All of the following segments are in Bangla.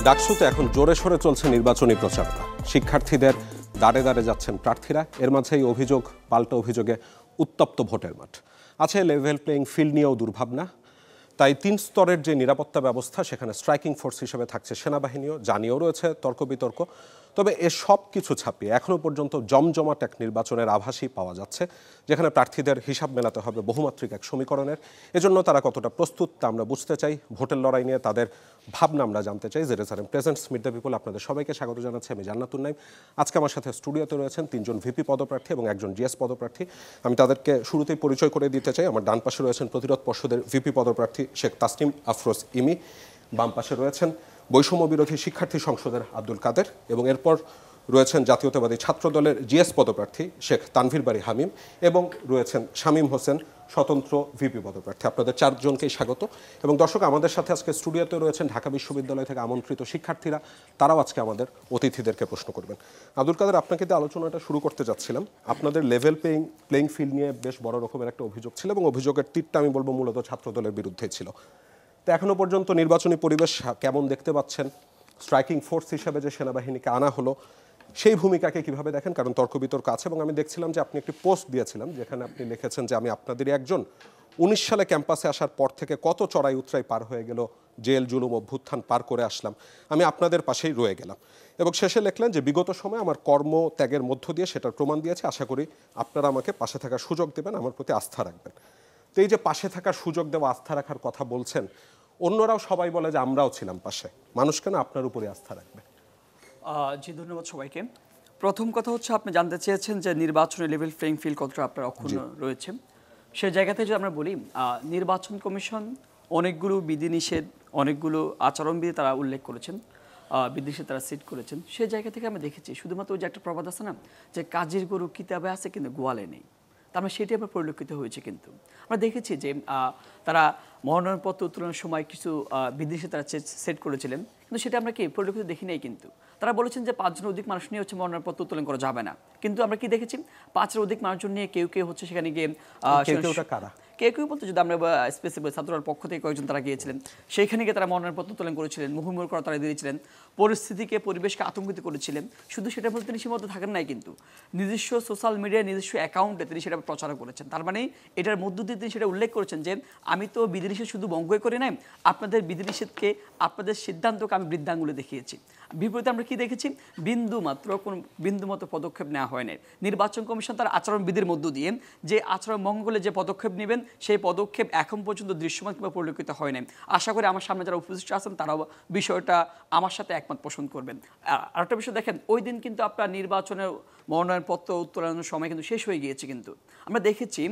ডাকসুতে এখন জোরে সোরে চলছে নির্বাচনী প্রচারণা। শিক্ষার্থীদের দাঁড়ে দাঁড়ে যাচ্ছেন প্রার্থীরা। এর মাঝেই অভিযোগ পাল্টা অভিযোগে উত্তপ্ত ভোটের মাঠ। আছে লেভেল প্লেইং ফিল্ড নিয়েও দুর্ভাবনা। তাই 3 স্তরের যে নিরাপত্তা ব্যবস্থা, সেখানে স্ট্রাইকিং ফোর্স হিসেবে থাকছে সেনাবাহিনীও, জানিয়েও রয়েছে তর্ক বিতর্ক। তবে এ সব কিছু ছাপিয়ে এখনও পর্যন্ত জমজমাট এক নির্বাচনের আভাসই পাওয়া যাচ্ছে, যেখানে প্রার্থীদের হিসাব মেলাতে হবে বহুমাত্রিক এক সমীকরণের। এজন্য তারা কতটা প্রস্তুত তা আমরা বুঝতে চাই। ভোটের লড়াই নিয়ে তাদের ভাবনা আমরা জানতে চাই। Jerusalem presents meet the people আপনাদের সবাইকে স্বাগত জানাচ্ছি। আমি জান্নাতুন নাইম। আজকে আমার সাথে স্টুডিওতে রয়েছেন 3 জন ভিপি পদপ্রার্থী এবং 1 জন জিএস পদপ্রার্থী। আমি তাদেরকে শুরুতেই পরিচয় করে দিতে চাই। আমার ডান পাশে রয়েছেন প্রতিরোধ পর্ষদের ভিপি পদপ্রার্থী শেখ তাসনিম আফরোজ ইমি। বাম পাশে রয়েছেন বৈষম্য বিরোধী শিক্ষার্থী সংসদের আব্দুল কাদের, এবং এরপর রয়েছেন জাতীয়তাবাদী ছাত্র দলের জিএস পদপ্রার্থী শেখ তানভীর বারী হামিম, এবং রয়েছেন শামীম হোসেন স্বতন্ত্র ভিপি পদপ্রার্থী। আপনাদের 4 জনকেই স্বাগত। এবং দর্শক, আমাদের সাথে আজকে স্টুডিওতে রয়েছেন ঢাকা বিশ্ববিদ্যালয় থেকে আমন্ত্রিত শিক্ষার্থীরা। তারাও আজকে আমাদের অতিথিদেরকে প্রশ্ন করবেন। আব্দুল কাদের, আপনাকে দিয়ে আলোচনাটা শুরু করতে যাচ্ছিলাম। আপনাদের লেভেল প্লেইং ফিল্ড নিয়ে বেশ বড় রকমের একটা অভিযোগ ছিল, এবং অভিযোগের তীরটা আমি বলবো মূলত ছাত্র দলের বিরুদ্ধে ছিল। তো এখনো পর্যন্ত নির্বাচনী পরিবেশ কেমন দেখতে পাচ্ছেন? স্ট্রাইকিং ফোর্স হিসেবে যে সেনাবাহিনীকে আনা হলো, সেই ভূমিকাকে কিভাবে দেখেন? কারণ তর্ক বিতর্ক আছে, এবং আমি দেখছিলাম যে আপনি একটি পোস্ট দিয়েছিলেন যেখানে আপনি লিখেছেন যে আমি আপনাদেরই একজন। 19 সালে ক্যাম্পাসে আসার পর থেকে কত চড়াই উতরাই পার হয়ে গেল, জেল জুলুম অভ্যুত্থান পার করে আসলাম, আমি আপনাদের পাশেই রয়ে গেলাম। এবং শেষে লিখলেন যে বিগত সময় আমার কর্ম ত্যাগের মধ্য দিয়ে সেটার প্রমাণ দিয়েছে। আশা করি আপনারা আমাকে পাশে থাকার সুযোগ দেবেন, আমার প্রতি আস্থা রাখবেন। তো এই যে পাশে থাকার সুযোগ দেওয়া, আস্থা রাখার কথা বলছেন, অন্যরাও সবাই বলে যে আমরাও ছিলাম পাশে, মানুষ কেন আপনার উপরে আস্থা রাখবে? জি, ধন্যবাদ সবাইকে। প্রথম কথা হচ্ছে, আপনি জানতে চেয়েছেন যে নির্বাচনী লেভেল প্লেইং ফিল্ড কতটা আপনার অক্ষুণ্ণ রয়েছে। সেই জায়গাতে যদি আমরা বলি, নির্বাচন কমিশন অনেকগুলো বিধিনিষেধ, অনেকগুলো আচরণবিধি তারা উল্লেখ করেছেন, বিদেশে তারা সেট করেছেন। সেই জায়গা থেকে আমরা দেখেছি শুধুমাত্র ওই যে একটা প্রবাদ আছে না, যে কাজের গরু কিতাবে আছে কিন্তু গোয়ালে নেই। তার মানে সেটি আবার পরিলক্ষিত হয়েছে। কিন্তু আমরা দেখেছি যে তারা মনোনয়নপত্র উত্তোলনের সময় কিছু বিদেশে তারা সেট করেছিলেন, কিন্তু সেটা আমরা কি পরিলক্ষিত দেখি নাই। কিন্তু তারা বলেছেন যে 5 জনের অধিক মানুষ নিয়ে হচ্ছে মনোনয়নপত্র উত্তোলন করা যাবে না। কিন্তু আমরা কি দেখেছি, 5-এর অধিক মানুষজন নিয়ে কেউ কেউ হচ্ছে সেখানে গিয়ে কেউ কেউ বলতে, যদি আমরা স্পেসিফিক ছাত্রদের পক্ষ থেকে কয়েকজন তারা গিয়েছিলেন, সেইখানে গিয়ে তারা মনোনয়নপত্র উত্তোলন করেছিলেন, মুহুর্মুহুর করা তারা দিয়েছিলেন, পরিস্থিতিকে পরিবেশকে আতঙ্কিত করেছিলেন। শুধু সেটা বলতে তিনি সীমাবদ্ধ থাকেন নাই, কিন্তু নিজস্ব সোশ্যাল মিডিয়ায় নিজস্ব অ্যাকাউন্টে তিনি সেটা প্রচার করেছেন। তার মানে এটার মধ্য দিয়ে তিনি সেটা উল্লেখ করেছেন যে আমি তো বিধিনিষেধ শুধু ভঙ্গই করে নাই, আপনাদের বিধিনিষেধকে, আপনাদের সিদ্ধান্তকে আমি বৃদ্ধাঙ্গুলে দেখিয়েছি। বিপরীতে আমরা কি দেখেছি, বিন্দুমাত্র পদক্ষেপ নেওয়া হয়নি। নির্বাচন কমিশন তার আচরণবিধির মধ্য দিয়ে যে আচরণ মঙ্গলে যে পদক্ষেপ নেবেন, সেই পদক্ষেপ এখন পর্যন্ত দৃশ্যমান কিংবা পরিলক্ষিত হয় নাই। আশা করি আমার সামনে যারা উপস্থিত আছেন তারাও বিষয়টা আমার সাথে একমত পোষণ করবেন। আরেকটা বিষয় দেখেন, ওই দিন কিন্তু আপনার নির্বাচনের মনোনয়নপত্র উত্তোলনের সময় কিন্তু শেষ হয়ে গিয়েছে। কিন্তু আমরা দেখেছি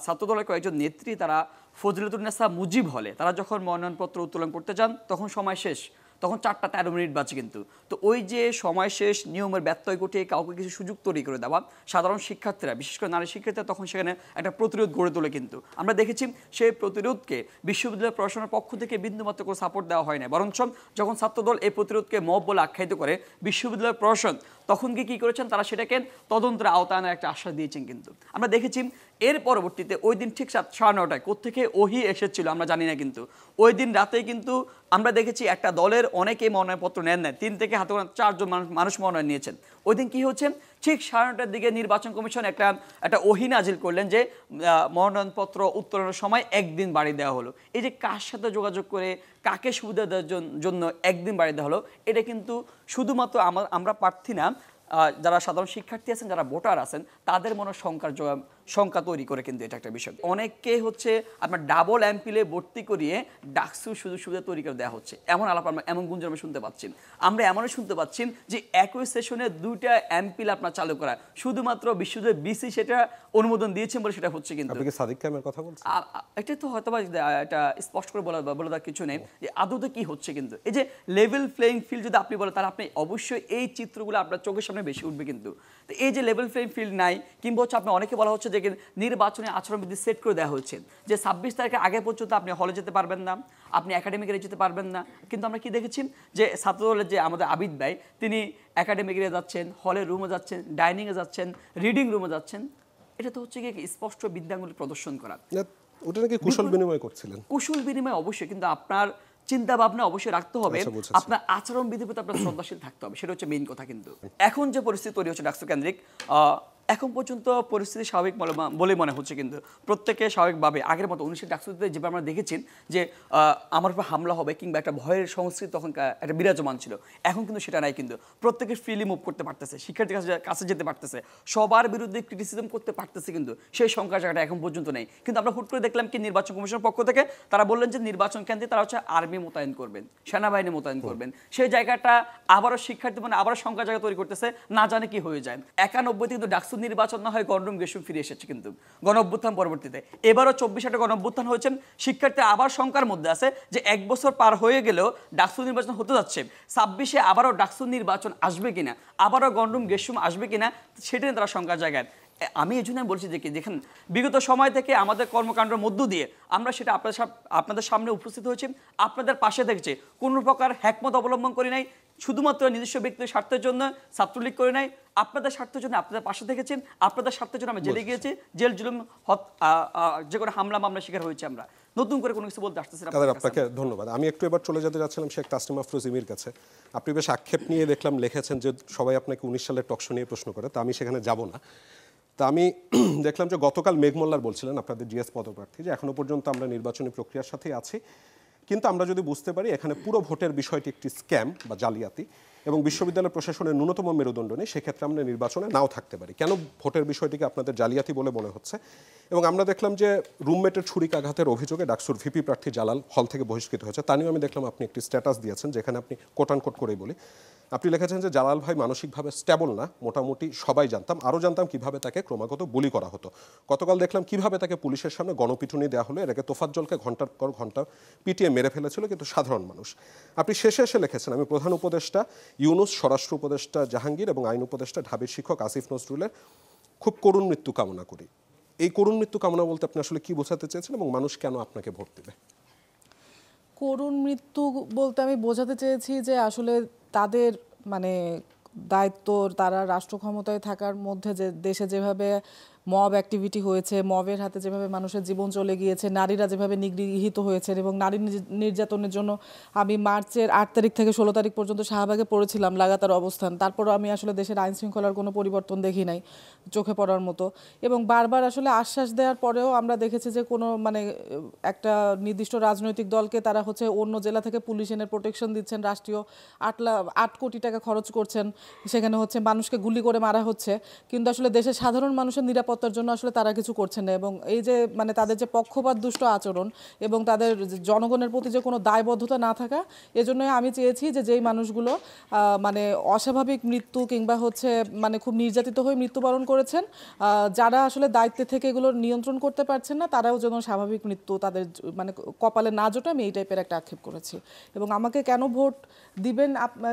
ছাত্রদলের কয়েকজন নেত্রী তারা ফজলিতুন্নেসা মুজিব হলে তারা যখন মনোনয়নপত্র উত্তোলন করতে যান, তখন সময় শেষ, তখন 4টা 13 মিনিট বাজে। কিন্তু তো ওই যে সময় শেষ, নিয়মের ব্যত্যয় ঘটিয়ে কাউকে কিছু সুযোগ তৈরি করে দেওয়া, সাধারণ শিক্ষার্থীরা, বিশেষ করে নারী শিক্ষার্থীরা তখন সেখানে একটা প্রতিরোধ গড়ে তোলে। কিন্তু আমরা দেখেছি সেই প্রতিরোধকে বিশ্ববিদ্যালয় প্রশাসনের পক্ষ থেকে বিন্দুমাত্র কোনো সাপোর্ট দেওয়া হয় না। বরঞ্চ যখন ছাত্রদল এই প্রতিরোধকে মব বলে আখ্যায়িত করে, বিশ্ববিদ্যালয় প্রশাসন তখন কি করেছেন, তারা সেটাকে তদন্তের আওতায় একটা আশ্বাস দিয়েছেন। কিন্তু আমরা দেখেছি এর পরবর্তীতে ওই দিন ঠিক 9:30টায় কোত্থেকে ওহি এসেছিল আমরা জানি না, কিন্তু ওই দিন রাতে কিন্তু আমরা দেখেছি একটা দলের অনেকে মনোনয়নপত্র নেন নাই, 3 থেকে হাতে 4 জন মানুষ মনোনয়ন নিয়েছেন। ওই দিন কি হচ্ছে, ঠিক 9:30টার দিকে নির্বাচন কমিশন একটা ওহি নাজিল করলেন যে মনোনয়নপত্র উত্তোলনের সময় 1 দিন বাড়িয়ে দেওয়া হলো। এই যে কার সাথে যোগাযোগ করে কাকে সুবিধা দেওয়ার জন্য 1 দিন বাড়িয়ে দেওয়া হলো, এটা কিন্তু শুধুমাত্র আমরা প্রার্থী না, যারা সাধারণ শিক্ষার্থী আছেন, যারা ভোটার আছেন, তাদের মনে শঙ্কা তৈরি করে। কিন্তু এটা একটা বিষয়, অনেককে হচ্ছে আপনার ডাবল এমপিলে ভর্তি করিয়ে ডাকসুর সুযোগ সুবিধা তৈরি করে দেওয়া হচ্ছে, এমন আলাপ আমরা, এমন গুঞ্জন আমরা শুনতে পাচ্ছি। আমরা এমনই শুনতে পাচ্ছি যে একই সেশনে 2টা এমপিল আপনার চালু করা, শুধুমাত্র বিশ্ববিদ্যালয় বিসি সেটা অনুমোদন দিয়েছেন বলে সেটা হচ্ছে। কিন্তু সাদিক কায়েমের কথা বলছেন, এটা তো হয়তো এটা স্পষ্ট করে বলে দেওয়ার কিছু নেই যে আদৌতে কি হচ্ছে। কিন্তু এই যে লেভেল প্লেইং ফিল্ড যদি আপনি বলেন, তাহলে আপনি অবশ্যই এই চিত্রগুলো আপনার চোখের সামনে বেশি উঠবে। কিন্তু এই যে লেভেল প্লেইং ফিল্ড নাই, কিংবা হচ্ছে আপনি অনেকে বলা হচ্ছে যে নির্বাচনী আচরণবিধি সেট করে দেওয়া হয়েছে যে 26 তারিখের আগে পর্যন্ত আপনি হলে যেতে পারবেন না, আপনি একাডেমিক এরিয়া যেতে পারবেন না। কিন্তু আমরা কি দেখেছি যে ছাত্রদলের যে আমাদের আবিদ ভাই, তিনি একাডেমিক এরিয়া যাচ্ছেন, হলের রুমে যাচ্ছেন, ডাইনিংয়ে যাচ্ছেন, রিডিং রুমে যাচ্ছেন। এটা তো হচ্ছে কি স্পষ্ট বিদ্যাঙ্গুলি প্রদর্শন করা। ওটা নাকি কুশল বিনিময় করছিলেন। কুশল বিনিময় অবশ্যই, কিন্তু আপনার চিন্তা ভাবনা অবশ্যই রাখতে হবে, আচ্ছা, বুঝেছি। আপনার আচরণ বিধির প্রতি আপনার শ্রদ্ধাশীল থাকতে হবে, সেটা হচ্ছে মেইন কথা। কিন্তু এখন যে পরিস্থিতি তৈরি হচ্ছে ডাকসু কেন্দ্রিক, এখন পর্যন্ত পরিস্থিতি স্বাভাবিক বলে মনে হচ্ছে। কিন্তু প্রত্যেকে স্বাভাবিকভাবে আগের মতো 19 ডাকসুতে যেভাবে আমরা দেখেছেন যে আমার উপর হামলা হবে কিংবা একটা ভয়ের সংস্কৃতি তখন একটা বিরাজমান ছিল, এখন কিন্তু সেটা নাই। কিন্তু প্রত্যেকে ফ্রিলি মুভ করতে পারতেছে, শিক্ষার্থীর কাছে যেতে পারতেছে, সবার বিরুদ্ধে ক্রিটিসিজম করতে পারতেছে, কিন্তু সেই সংখ্যার জায়গাটা এখন পর্যন্ত নেই। কিন্তু আমরা হুট করে দেখলাম কি নির্বাচন কমিশনের পক্ষ থেকে তারা বললেন যে নির্বাচন কেন্দ্রে তারা হচ্ছে আর্মি মোতায়েন করবেন, সেনাবাহিনী মোতায়েন করবেন। সেই জায়গাটা আবারও শিক্ষার্থী মানে আবারও সংখ্যার জায়গা তৈরি করতেছে, না জানে কি হয়ে যায়। 91 কিন্তু ডাকসু নির্বাচন না হয় গণরুম গেসুম ফিরে এসেছে কিন্তু গণ অভ্যুত্থান পরবর্তীতে। এবারও 24 গণ অভ্যুত্থান হয়েছেন, শিক্ষার্থী আবার সংখ্যার মধ্যে আছে যে 1 বছর পার হয়ে গেলেও ডাকসু নির্বাচন হতে যাচ্ছে, 26-এ আবারও ডাকসু নির্বাচন আসবে কিনা, আবারও গণরুম গেসুম আসবে কিনা, সেটা নিয়ে তারা সংখ্যার জায়গায়। আমি এই জন্য বলছি যে কি দেখেন বিগত সময় থেকে আমাদের কর্মকাণ্ডের মধ্য দিয়ে আমরা সেটা আপনাদের সামনে উপস্থিত হয়েছি, আপনাদের পাশে দেখছি, কোনো প্রকার হ্যাকমত অবলম্বন করি নাই, শুধুমাত্র নিজস্ব ব্যক্তির স্বার্থের জন্য ছাত্রলীগ করে নাই, আপনাদের স্বার্থের জন্য আপনাদের পাশে থেকেছেন, আপনাদের স্বার্থের জন্য আমরা জেলে গিয়েছি, জেল জুলুম যে কোনো হামলা মামলা শিকার হয়েছে। আমরা নতুন করে কোনো কিছু বলতে আসতেছি না। আপনাকে ধন্যবাদ। আমি একটু এবার চলে যেতে যাচ্ছিলাম শেখ তাসনিম আফরোজিমির কাছে। আপনি বেশ আক্ষেপ নিয়ে দেখলাম লিখেছেন যে সবাই আপনাকে 19 সালের টকশো নিয়ে প্রশ্ন করে, তা আমি সেখানে যাব না। তা আমি দেখলাম যে গতকাল মেঘমোল্লার বলছিলেন আপনাদের জিএস পদপ্রার্থী যে এখনো পর্যন্ত আমরা নির্বাচনী প্রক্রিয়ার সাথেই আছি, কিন্তু আমরা যদি বুঝতে পারি এখানে পুরো ভোটের বিষয়টি একটি স্ক্যাম বা জালিয়াতি এবং বিশ্ববিদ্যালয় প্রশাসনের ন্যূনতম মেরুদণ্ড নেই, সেক্ষেত্রে আমরা নির্বাচনে নাও থাকতে পারি। কেন ভোটের বিষয়টিকে আপনাদের জালিয়াতি বলে মনে হচ্ছে? এবং আমরা দেখলাম যে রুমমেটের ছুরিকাঘাতের অভিযোগে ডাকসুর ভিপি প্রার্থী জালাল হল থেকে বহিষ্কৃত হয়েছে, তা নিয়েও আমি দেখলাম আপনি একটি স্ট্যাটাস দিয়েছেন যেখানে আপনি কোট করেই বলি, আপনি লিখেছেন যে জালাল ভাই মানসিকভাবে স্টেবল না, মোটামুটি সবাই জানতাম, আরও জানতাম কিভাবে তাকে ক্রমাগত বুলি করা হতো। গতকাল দেখলাম কিভাবে তাকে পুলিশের সামনে গণপিটুনি দেওয়া হলো, এটাকে তোফাজ্জলকে ঘন্টার পর ঘন্টা পিটিয়ে মেরে ফেলেছিল কিন্তু সাধারণ মানুষ। আপনি শেষে এসে লিখেছেন আমি প্রধান উপদেষ্টা ইউনুস, স্বরাষ্ট্র উপদেষ্টা জাহাঙ্গীর এবং আইন উপদেষ্টা ঢাবির শিক্ষক আসিফ নজরুলের খুব করুণ মৃত্যু কামনা করি। এই করুণ মৃত্যু কামনা বলতে আপনি আসলে কি বোঝাতে চেয়েছেন এবং মানুষ কেন আপনাকে ভোট দেবে? করুণ মৃত্যু বলতে আমি বোঝাতে চেয়েছি যে আসলে তাদের মানে দায়িত্ব, তারা রাষ্ট্র ক্ষমতায় থাকার মধ্যে যে দেশে যেভাবে মব অ্যাক্টিভিটি হয়েছে, মবের হাতে যেভাবে মানুষের জীবন চলে গিয়েছে, নারীরা যেভাবে নিগৃহীত হয়েছেন, এবং নারী নির্যাতনের জন্য আমি মার্চের 8 তারিখ থেকে 16 তারিখ পর্যন্ত শাহবাগে পড়েছিলাম লাগাতার অবস্থান, তারপরও আমি আসলে দেশের আইন শৃঙ্খলার কোনো পরিবর্তন দেখি নাই চোখে পড়ার মতো। এবং বারবার আসলে আশ্বাস দেওয়ার পরেও আমরা দেখেছি যে কোনো মানে একটা নির্দিষ্ট রাজনৈতিক দলকে তারা হচ্ছে অন্য জেলা থেকে পুলিশ এনে প্রোটেকশন দিচ্ছেন, রাষ্ট্রীয় 8 কোটি টাকা খরচ করছেন, সেখানে হচ্ছে মানুষকে গুলি করে মারা হচ্ছে, কিন্তু আসলে দেশের সাধারণ মানুষের নিরাপত্তার জন্য আসলে তারা কিছু করছেন না। এবং এই যে মানে তাদের যে পক্ষপাত দুষ্ট আচরণ এবং তাদের জনগণের প্রতি যে কোনো দায়বদ্ধতা না থাকা, এজন্যই আমি চেয়েছি যে যেই মানুষগুলো মানে অস্বাভাবিক মৃত্যু কিংবা হচ্ছে মানে খুব নির্যাতিত হয়ে মৃত্যুবরণ করেছেন, যারা আসলে দায়িত্বে থেকে এগুলো নিয়ন্ত্রণ করতে পারছেন না, তারাও যেন স্বাভাবিক মৃত্যু তাদের মানে কপালে না জোটে, আমি এই টাইপের একটা আক্ষেপ করেছি। এবং আমাকে কেন ভোট দিবেন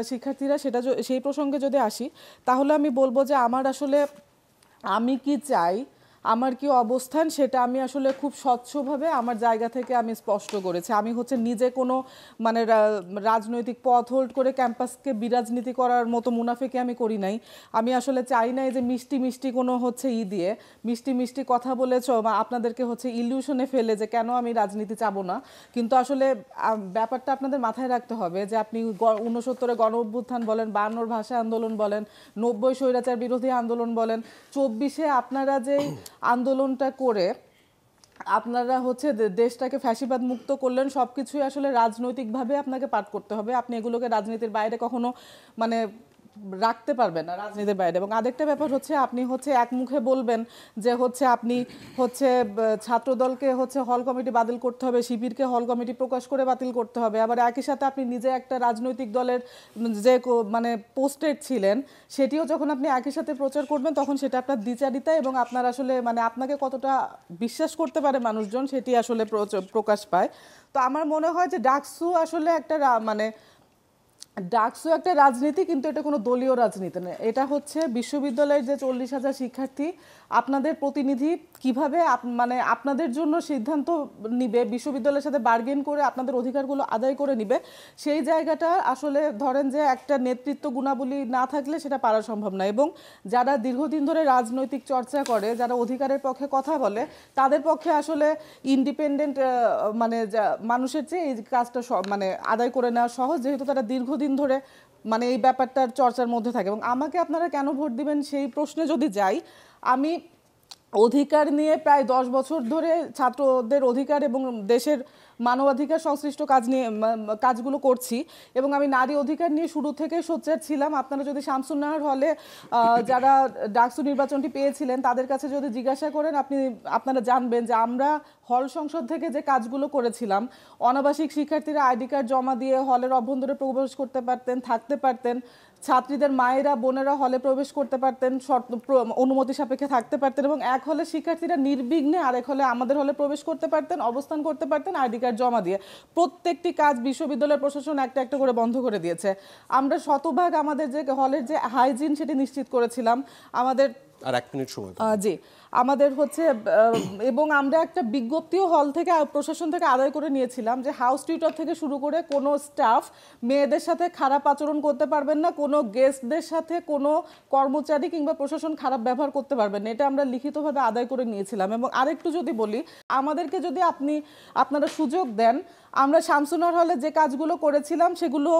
শিক্ষার্থীরা, সেটা সেই প্রসঙ্গে যদি আসি, তাহলে আমি বলবো যে আমার আসলে আমি কি চাই, আমার কি অবস্থান, সেটা আমি আসলে খুব স্বচ্ছভাবে আমার জায়গা থেকে আমি স্পষ্ট করেছি। আমি হচ্ছে নিজে কোনো মানে রাজনৈতিক পথ হোল্ড করে ক্যাম্পাসকে বিরাজনীতি করার মতো মুনাফিকে আমি করি নাই। আমি আসলে চাই নাই যে মিষ্টি মিষ্টি কোনো হচ্ছে দিয়ে মিষ্টি মিষ্টি কথা বলে আপনাদেরকে হচ্ছে ইলিউশনে ফেলে যে কেন আমি রাজনীতি চাবো না। কিন্তু আসলে ব্যাপারটা আপনাদের মাথায় রাখতে হবে যে আপনি 69-এ গণ অভ্যুত্থান বলেন, 52-র ভাষা আন্দোলন বলেন, 90 স্বৈরাচার বিরোধী আন্দোলন বলেন, 24-এ আপনারা যেই আন্দোলনটা করে আপনারা হচ্ছে দেশটাকে ফ্যাসিবাদ মুক্ত করলেন, সব কিছুই আসলে রাজনৈতিকভাবে আপনাকে পাঠ করতে হবে। আপনি এগুলোকে রাজনীতির বাইরে কখনো মানে রাখতে পারবেন না, রাজনীতির বাইরে। এবং আরেকটা ব্যাপার হচ্ছে আপনি হচ্ছে এক মুখে বলবেন যে হচ্ছে আপনি হচ্ছে ছাত্রদলকে হচ্ছে হল কমিটি বাতিল করতে হবে, শিবিরকে হল কমিটি প্রকাশ করে বাতিল করতে হবে, আবার একই সাথে আপনি নিজে একটা রাজনৈতিক দলের যে মানে পোস্টেড ছিলেন সেটিও যখন আপনি একই সাথে প্রচার করবেন, তখন সেটা আপনার দ্বিচারিতা এবং আপনার আসলে মানে আপনাকে কতটা বিশ্বাস করতে পারে মানুষজন সেটি আসলে প্রকাশ পায়। তো আমার মনে হয় যে ডাকসু আসলে একটা মানে ডাকসু একটা রাজনীতি, কিন্তু এটা কোনো দলীয় রাজনীতি নয়। এটা হচ্ছে বিশ্ববিদ্যালয়ের যে 40,000 শিক্ষার্থী, আপনাদের প্রতিনিধি কিভাবে মানে আপনাদের জন্য সিদ্ধান্ত নিবে, বিশ্ববিদ্যালয়ের সাথে বার্গেন করে আপনাদের অধিকারগুলো আদায় করে নিবে, সেই জায়গাটা আসলে ধরেন যে একটা নেতৃত্ব গুণাবলী না থাকলে সেটা পারা সম্ভব না। এবং যারা দীর্ঘদিন ধরে রাজনৈতিক চর্চা করে, যারা অধিকারের পক্ষে কথা বলে, তাদের পক্ষে আসলে ইন্ডিপেন্ডেন্ট মানে মানুষের চেয়ে এই কাজটা মানে আদায় করে নেওয়া সহজ, যেহেতু তারা দীর্ঘদিন ধরে মানে এই ব্যাপারটার চর্চার মধ্যে থাকে। এবং আমাকে আপনারা কেন ভোট দিবেন সেই প্রশ্নে যদি যাই, আমি অধিকার নিয়ে প্রায় 10 বছর ধরে ছাত্রদের অধিকার এবং দেশের মানবাধিকার সংশ্লিষ্ট কাজ নিয়ে কাজগুলো করছি, এবং আমি নারী অধিকার নিয়ে শুরু থেকে সোচ্চার ছিলাম। আপনারা যদি শামসুন্নাহার হলে যারা ডাকসু নির্বাচনটি পেয়েছিলেন তাদের কাছে যদি জিজ্ঞাসা করেন, আপনারা জানবেন যে আমরা হল সংসদ থেকে যে কাজগুলো করেছিলাম, অনাবাসিক শিক্ষার্থীরা আইডি কার্ড জমা দিয়ে হলের অভ্যন্তরে প্রবেশ করতে পারতেন, থাকতে পারতেন, ছাত্রীদের মায়েরা বোনেরা হলে প্রবেশ করতে পারতেন, অনুমতি সাপেক্ষে থাকতে পারতেন, এবং এক হলে শিক্ষার্থীরা নির্বিঘ্নে আরেক হলে আমাদের হলে প্রবেশ করতে পারতেন, অবস্থান করতে পারতেন আইডি কার্ড জমা দিয়ে। প্রত্যেকটি কাজ বিশ্ববিদ্যালয়ের প্রশাসন একটা একটা করে বন্ধ করে দিয়েছে। আমরা শতভাগ আমাদের যে হলের যে হাইজিন সেটি নিশ্চিত করেছিলাম। আমাদের আর 1 মিনিট সময় জি, আমাদের হচ্ছে এবং আমরা একটা বিজ্ঞপ্তিও হল থেকে প্রশাসন থেকে আদায় করে নিয়েছিলাম যে হাউস টিউটর থেকে শুরু করে কোনো স্টাফ মেয়েদের সাথে খারাপ আচরণ করতে পারবেন না, কোনো গেস্টদের সাথে কোনো কর্মচারী কিংবা প্রশাসন খারাপ ব্যবহার করতে পারবেন না। এটা আমরা লিখিতভাবে আদায় করে নিয়েছিলাম। এবং আরেকটু যদি বলি, আমাদেরকে যদি আপনারা সুযোগ দেন, আমরা শামসুন্নাহার হলে যে কাজগুলো করেছিলাম সেগুলো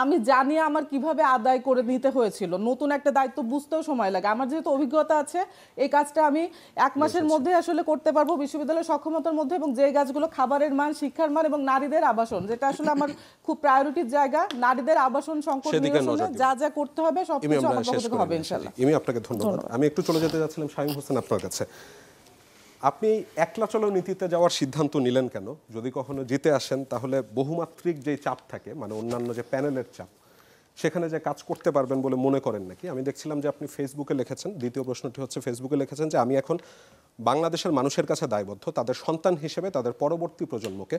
আমি জানি আমার কিভাবে আদায় করে নিতে হয়েছিল। নতুন একটা দায়িত্ব বুঝতেও সময় লাগে। আমার যেহেতু অভিজ্ঞতা আছে, এই কাজটা আমি 1 মাসের মধ্যে আসলে করতে পারবো বিশ্ববিদ্যালয়ের সক্ষমতার মধ্যে। এবং যে কাজগুলো খাবারের মান, শিক্ষার মান এবং নারীদের আবাসন, যেটা আসলে আমার খুব প্রায়োরিটির জায়গা, নারীদের আবাসন সংকট নিরসনে যা যা করতে হবে সবকিছু আমার পক্ষ থেকে হবে ইনশাআল্লাহ। আপনাকে ধন্যবাদ। আমি একটু চলে যেতে যাচ্ছিলাম শামীম হোসেন আপনার কাছে। আপনি একলা চলো নীতিতে যাওয়ার সিদ্ধান্ত নিলেন কেন? যদি কখনো জিতে আসেন তাহলে বহুমাত্রিক যে চাপ থাকে, মানে অন্যান্য যে প্যানেলের চাপ, সেখানে যে কাজ করতে পারবেন বলে মনে করেন নাকি? আমি দেখছিলাম যে আপনি ফেসবুকে লিখেছেন, দ্বিতীয় প্রশ্নটি হচ্ছে ফেসবুকে লিখেছেন যে আমি এখন বাংলাদেশের মানুষের কাছে দায়বদ্ধ, তাদের সন্তান হিসেবে তাদের পরবর্তী প্রজন্মকে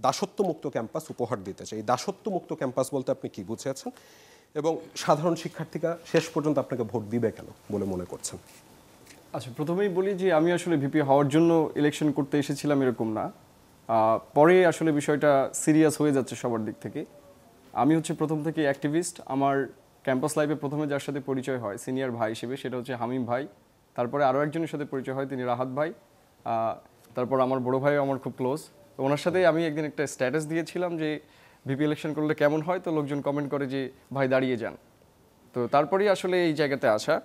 দাসত্বমুক্ত ক্যাম্পাস উপহার দিতে চাই। এই দাসত্বমুক্ত ক্যাম্পাস বলতে আপনি কি বুঝেছেন, এবং সাধারণ শিক্ষার্থীরা শেষ পর্যন্ত আপনাকে ভোট দিবে কেন বলে মনে করছেন? আচ্ছা, প্রথমেই বলি যে আমি আসলে ভিপি হওয়ার জন্য ইলেকশন করতে এসেছিলাম এরকম না। পরে আসলে বিষয়টা সিরিয়াস হয়ে যাচ্ছে সবার দিক থেকে। আমি হচ্ছে প্রথম থেকে অ্যাক্টিভিস্ট। আমার ক্যাম্পাস লাইফে প্রথমে যার সাথে পরিচয় হয় সিনিয়র ভাই হিসেবে, সেটা হচ্ছে হামিম ভাই। তারপরে আরও একজনের সাথে পরিচয় হয়, তিনি রাহাত ভাই। তারপর আমার বড় ভাইও আমার খুব ক্লোজ। তো ওনার সাথে আমি একদিন একটা স্ট্যাটাস দিয়েছিলাম যে ভিপি ইলেকশন করলে কেমন হয়, তো লোকজন কমেন্ট করে যে ভাই দাঁড়িয়ে যান। তো তারপরেই আসলে এই জায়গাতে আসা।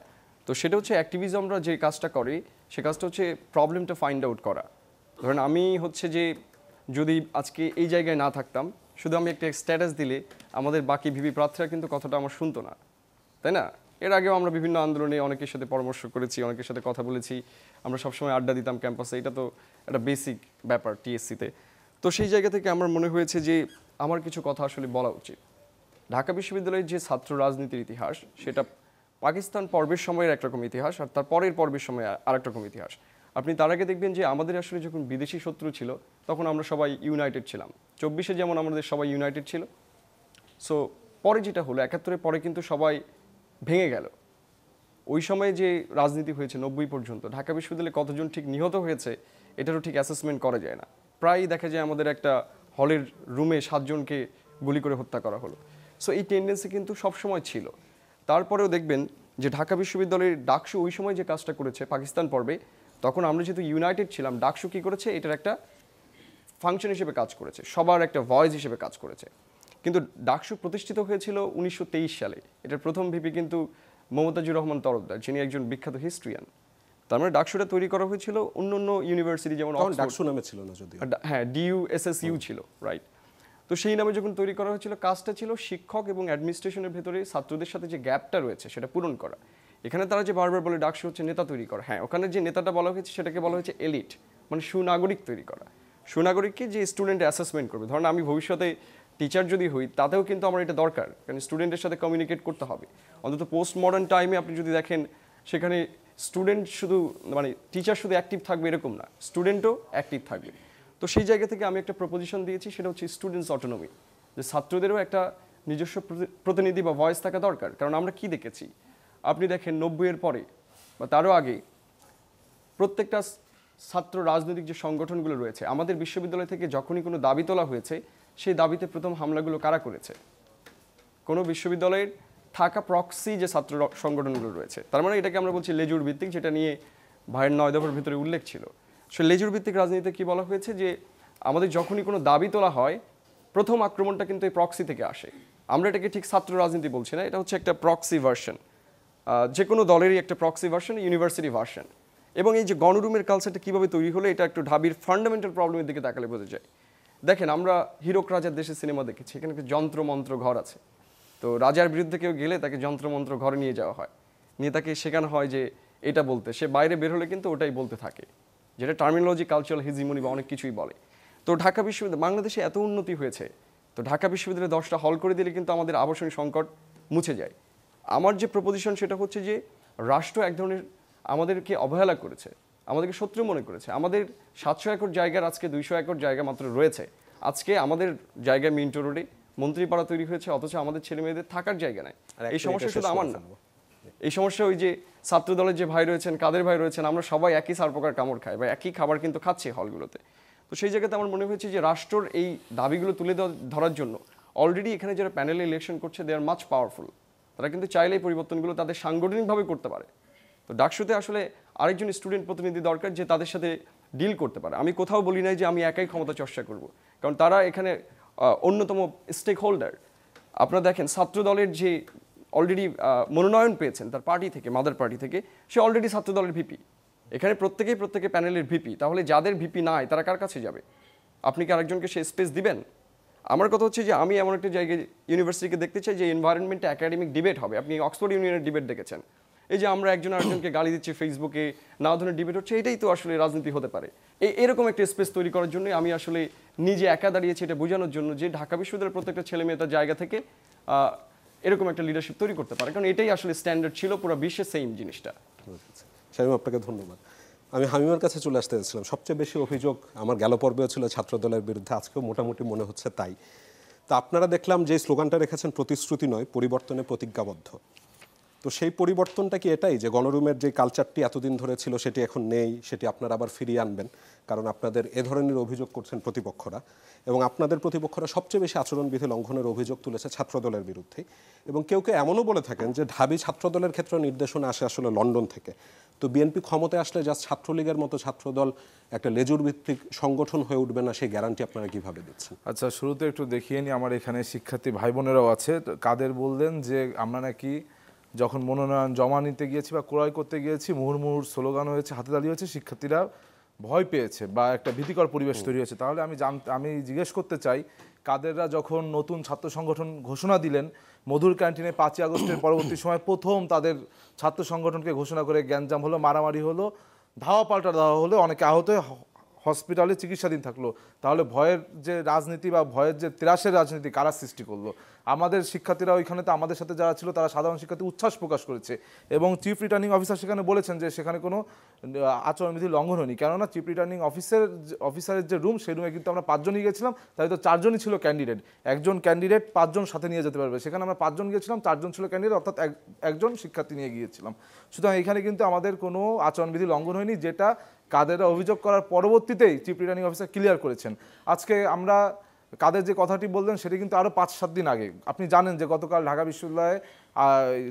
তো সেটা হচ্ছে অ্যাক্টিভিজমরা যে কাজটা করে, সে কাজটা হচ্ছে প্রবলেমটা ফাইন্ড আউট করা। ধরেন আমি হচ্ছে যে যদি আজকে এই জায়গায় না থাকতাম, শুধু আমি একটা স্ট্যাটাস দিলে আমাদের বাকি ভিপি প্রার্থীরা কিন্তু কথাটা আমার শুনতো না, তাই না? এর আগেও আমরা বিভিন্ন আন্দোলনে অনেকের সাথে পরামর্শ করেছি, অনেকের সাথে কথা বলেছি, আমরা সবসময় আড্ডা দিতাম ক্যাম্পাসে। এটা তো একটা বেসিক ব্যাপার টিএসসিতে। তো সেই জায়গা থেকে আমার মনে হয়েছে যে আমার কিছু কথা আসলে বলা উচিত। ঢাকা বিশ্ববিদ্যালয়ের যে ছাত্র রাজনীতির ইতিহাস, সেটা পাকিস্তান পর্বের সময়ের একরকম ইতিহাস, আর তার পরের পর্বের সময় আরেক রকম ইতিহাস। আপনি তার আগে দেখবেন যে আমাদের আসলে যখন বিদেশি শত্রু ছিল, তখন আমরা সবাই ইউনাইটেড ছিলাম। 24-এ যেমন আমাদের সবাই ইউনাইটেড ছিল। সো পরে যেটা হলো, 71-এর পরে কিন্তু সবাই ভেঙে গেল। ওই সময়ে যে রাজনীতি হয়েছে 90 পর্যন্ত, ঢাকা বিশ্ববিদ্যালয়ে কতজন ঠিক নিহত হয়েছে এটারও ঠিক অ্যাসেসমেন্ট করা যায় না। প্রায়ই দেখা যায় আমাদের একটা হলের রুমে 7 জনকে গুলি করে হত্যা করা হলো। সো এই টেন্ডেন্সি কিন্তু সবসময় ছিল। তারপরেও দেখবেন যে ঢাকা বিশ্ববিদ্যালয়ের ডাকসু ওই সময় যে কাজটা করেছে পাকিস্তান পর্বে, তখন আমরা যেহেতু ইউনাইটেড ছিলাম, ডাকসু কী করেছে, এটার একটা ফাংশন হিসেবে কাজ করেছে, সবার একটা ভয়েস হিসেবে কাজ করেছে। কিন্তু ডাকসু প্রতিষ্ঠিত হয়েছিল 1923 সালে। এটার প্রথম ভিপি কিন্তু মমতাজুর রহমান তরফদার, যিনি একজন বিখ্যাত হিস্ট্রিয়ান। তার মানে ডাকসুটা তৈরি করা হয়েছিল অন্য ইউনিভার্সিটি, যেমন ডাকসু নামে ছিল না যদিও, হ্যাঁ DUSSU ছিল, রাইট। তো সেই নামে যখন তৈরি করা হয়েছিল, কাজটা ছিল শিক্ষক এবং অ্যাডমিনিস্ট্রেশনের ভেতরে ছাত্রদের সাথে যে গ্যাপটা রয়েছে সেটা পূরণ করা। এখানে তারা যে বারবার বলে ডাকসু হচ্ছে নেতা তৈরি করা, হ্যাঁ, ওখানে যে নেতাটা বলা হয়েছে সেটাকে বলা হয়েছে এলিট, মানে সুনাগরিক তৈরি করা। সুনাগরিককে যে স্টুডেন্ট অ্যাসেসমেন্ট করবে। ধরেন আমি ভবিষ্যতে টিচার যদি হই, তাতেও কিন্তু আমার এটা দরকার, কারণ স্টুডেন্টের সাথে কমিউনিকেট করতে হবে। অন্তত পোস্ট মডার্ন টাইমে আপনি যদি দেখেন, সেখানে স্টুডেন্ট শুধু মানে টিচার শুধু অ্যাক্টিভ থাকবে এরকম না, স্টুডেন্টও অ্যাক্টিভ থাকবে। তো সেই জায়গা থেকে আমি একটা প্রপোজিশন দিয়েছি, সেটা হচ্ছে স্টুডেন্টস অটোনমি, যে ছাত্রদেরও একটা নিজস্ব প্রতিনিধি বা ভয়েস থাকা দরকার। কারণ আমরা কি দেখেছি, আপনি দেখেন 90-এর পরে বা তারও আগে প্রত্যেকটা ছাত্র রাজনৈতিক যে সংগঠনগুলো রয়েছে, আমাদের বিশ্ববিদ্যালয় থেকে যখনই কোনো দাবি তোলা হয়েছে, সেই দাবিতে প্রথম হামলাগুলো কারা করেছে? কোনো বিশ্ববিদ্যালয়ের থাকা প্রক্সি যে ছাত্র সংগঠনগুলো রয়েছে। তার মানে এটাকে আমরা বলছি লেজুর ভিত্তিক, যেটা নিয়ে ভাইয়ের 9 দফার ভিতরে উল্লেখ ছিল। সে লেজুর ভিত্তিক রাজনীতিতে কি বলা হয়েছে যে আমাদের যখনই কোনো দাবি তোলা হয়, প্রথম আক্রমণটা কিন্তু এই প্রক্সি থেকে আসে। আমরা এটাকে ঠিক ছাত্র রাজনীতি বলছি না, এটা হচ্ছে একটা প্রক্সি ভার্সন। যে কোনো দলেরই একটা প্রক্সি ভার্সন, ইউনিভার্সিটি ভার্সন। এবং এই যে গণরুমের কালচারটা কীভাবে তৈরি হলো, এটা একটু ঢাবির ফান্ডামেন্টাল প্রবলেমের দিকে তাকালে বোঝা যায়। দেখেন, আমরা হীরক রাজার দেশে সিনেমা দেখেছি, এখানে একটা যন্ত্রমন্ত্র ঘর আছে। তো রাজার বিরুদ্ধে কেউ গেলে তাকে যন্ত্রমন্ত্র ঘরে নিয়ে যাওয়া হয়, নিয়ে তাকে শেখানো হয় যে এটা বলতে, সে বাইরে বের হলে কিন্তু ওটাই বলতে থাকে, যেটা টার্মিনোলজি, কালচারাল হিজিমনি বা অনেক কিছুই বলে। তো ঢাকা বিশ্ববিদ্যালয়, বাংলাদেশে এত উন্নতি হয়েছে, তো ঢাকা বিশ্ববিদ্যালয়ে 10টা হল করে দিলে কিন্তু আমাদের আবাসন সংকট মুছে যায়। আমার যে প্রপোজিশন সেটা হচ্ছে যে রাষ্ট্র এক ধরনের আমাদেরকে অবহেলা করেছে, আমাদেরকে শত্রু মনে করেছে। আমাদের 700 একর জায়গার আজকে 200 একর জায়গা মাত্র রয়েছে। আজকে আমাদের জায়গায় মিন্টো রোডে মন্ত্রীপাড়া তৈরি হয়েছে, অথচ আমাদের ছেলে মেয়েদের থাকার জায়গা নাই। এই সমস্যা শুধু আমার না, এই সমস্যা ওই যে ছাত্র দলের যে ভাই রয়েছেন, কাদের ভাই রয়েছেন, আমরা সবাই একই সারপোকার কামড় খাই বা একই খাবার কিন্তু খাচ্ছি হলগুলোতে। তো সেই জায়গাতে আমার মনে হয়েছে যে রাষ্ট্রের এই দাবিগুলো তুলে ধরার জন্য অলরেডি এখানে যারা প্যানেলে ইলেকশন করছে, দে আর মাচ পাওয়ারফুল। তারা কিন্তু চাইলেই পরিবর্তনগুলো তাদের সাংগঠনিকভাবে করতে পারে। তো ডাকসুতে আসলে আরেকজন স্টুডেন্ট প্রতিনিধি দরকার, যে তাদের সাথে ডিল করতে পারে। আমি কোথাও বলি নাই যে আমি একাই ক্ষমতা চর্চা করব, কারণ তারা এখানে অন্যতম স্টেক হোল্ডার। আপনারা দেখেন, ছাত্র দলের যে অলরেডি মনোনয়ন পেয়েছেন তার পার্টি থেকে, মাদার পার্টি থেকে, সে অলরেডি ছাত্র দলের ভিপি। এখানে প্রত্যেকে প্যানেলের ভিপি। তাহলে যাদের ভিপি নাই তারা কার কাছে যাবে? আপনি কি আরেকজনকে সে স্পেস দিবেন? আমার কথা হচ্ছে যে আমি এমন একটা জায়গায় ইউনিভার্সিটিকে দেখতে চাই যে এনভায়রনমেন্টে একাডেমিক ডিবেট হবে। আপনি অক্সফোর্ড ইউনিয়নের ডিবেট দেখেছেন, এই যে আমরা একজন আরেকজনকে গালি দিচ্ছি ফেসবুকে, নানা ধরনের ডিবেট হচ্ছে, এটাই তো আসলে রাজনীতি হতে পারে। এরকম একটা স্পেস তৈরি করার জন্য আমি আসলে নিজে একা দাঁড়িয়েছি, এটা বোঝানোর জন্য যে ঢাকা বিশ্ববিদ্যালয়ের প্রত্যেকটা ছেলে মেয়ে তার জায়গা থেকে এরকম একটা লিডারশিপ তৈরি করতে পারে, কারণ এটাই আসলে স্ট্যান্ডার্ড ছিল পুরো বিশ্বে সেম জিনিসটা। শামীম, আপনাকে ধন্যবাদ। আমি হামিমের কাছে চলে আসতে চাইছিলাম। সবচেয়ে বেশি অভিযোগ আমার গেল পর্বেও ছিল ছাত্রদলের বিরুদ্ধে, আজকেও মোটামুটি মনে হচ্ছে তাই। তো আপনারা দেখলাম যে স্লোগানটা রেখেছেন, প্রতিশ্রুতি নয় পরিবর্তনে প্রতিজ্ঞাবদ্ধ। তো সেই পরিবর্তনটা কি এটাই যে গণরুমের যে কালচারটি এতদিন ধরে ছিল সেটি এখন নেই, সেটি আপনারা আবার ফিরিয়ে আনবেন? কারণ আপনাদের এ ধরনের অভিযোগ করছেন প্রতিপক্ষরা, এবং আপনাদের প্রতিপক্ষরা সবচেয়ে বেশি আচরণবিধি লঙ্ঘনের অভিযোগ তুলেছে ছাত্রদলের বিরুদ্ধে। এবং কেউ কেউ এমনও বলে থাকেন যে ঢাবি ছাত্রদলের ক্ষেত্রে নির্দেশনা আসে আসলে লন্ডন থেকে। তো বিএনপি ক্ষমতায় আসলে যা ছাত্রলীগের মতো ছাত্রদল একটা লেজুর ভিত্তিক সংগঠন হয়ে উঠবে না, সেই গ্যারান্টি আপনারা কিভাবে দিচ্ছেন? আচ্ছা, শুরুতে একটু দেখিয়ে নিই, আমার এখানে শিক্ষার্থী ভাই বোনেরাও আছে। কাদের বললেন যে আমরা নাকি যখন মনোনয়ন জমা নিতে গিয়েছি বা ক্রয় করতে গিয়েছি, মুহুর্মুহুর স্লোগান হয়েছে, হাতে তালি হয়েছে, শিক্ষার্থীরা ভয় পেয়েছে বা একটা ভীতিকর পরিবেশ তৈরি হয়েছে। তাহলে আমি জিজ্ঞেস করতে চাই, কাদেররা যখন নতুন ছাত্র সংগঠন ঘোষণা দিলেন, মধুর ক্যান্টিনে 5ই আগস্টের পরবর্তী সময় প্রথম তাদের ছাত্র সংগঠনকে ঘোষণা করে গ্যাঞ্জাম হলো, মারামারি হলো, ধাওয়া পাল্টা দেওয়া হলো, অনেকে আহত হয়ে হসপিটালে চিকিৎসাধীন থাকলো। তাহলে ভয়ের যে রাজনীতি বা ভয়ের যে ত্রাসের রাজনীতি কারা সৃষ্টি করলো? আমাদের শিক্ষার্থীরা ওইখানে, তো আমাদের সাথে যারা ছিল তারা সাধারণ শিক্ষার্থী উচ্ছ্বাস প্রকাশ করেছে, এবং চিফ রিটার্নিং অফিসার সেখানে বলেছেন যে সেখানে কোনো আচরণবিধি লঙ্ঘন হয়নি। কেননা চিফ রিটার্নিং অফিসারের যে রুম, সেই রুমে কিন্তু আমরা 5 জনই গিয়েছিলাম, তাই তো 4 জনই ছিল ক্যান্ডিডেট। একজন ক্যান্ডিডেট 5 জন সাথে নিয়ে যেতে পারবে, সেখানে আমরা 5 জন গিয়েছিলাম, 4 জন ছিল ক্যান্ডিডেট, অর্থাৎ একজন শিক্ষার্থী নিয়ে গিয়েছিলাম। সুতরাং এখানে কিন্তু আমাদের কোনো আচরণবিধি লঙ্ঘন হয়নি, যেটা কাদেররা অভিযোগ করার পরবর্তীতেই চিফ রিটার্নিং অফিসার ক্লিয়ার করেছেন। আজকে আমরা কাদের যে কথাটি বললেন সেটি কিন্তু আরও 5-7 দিন আগে। আপনি জানেন যে গতকাল ঢাকা বিশ্ববিদ্যালয়ে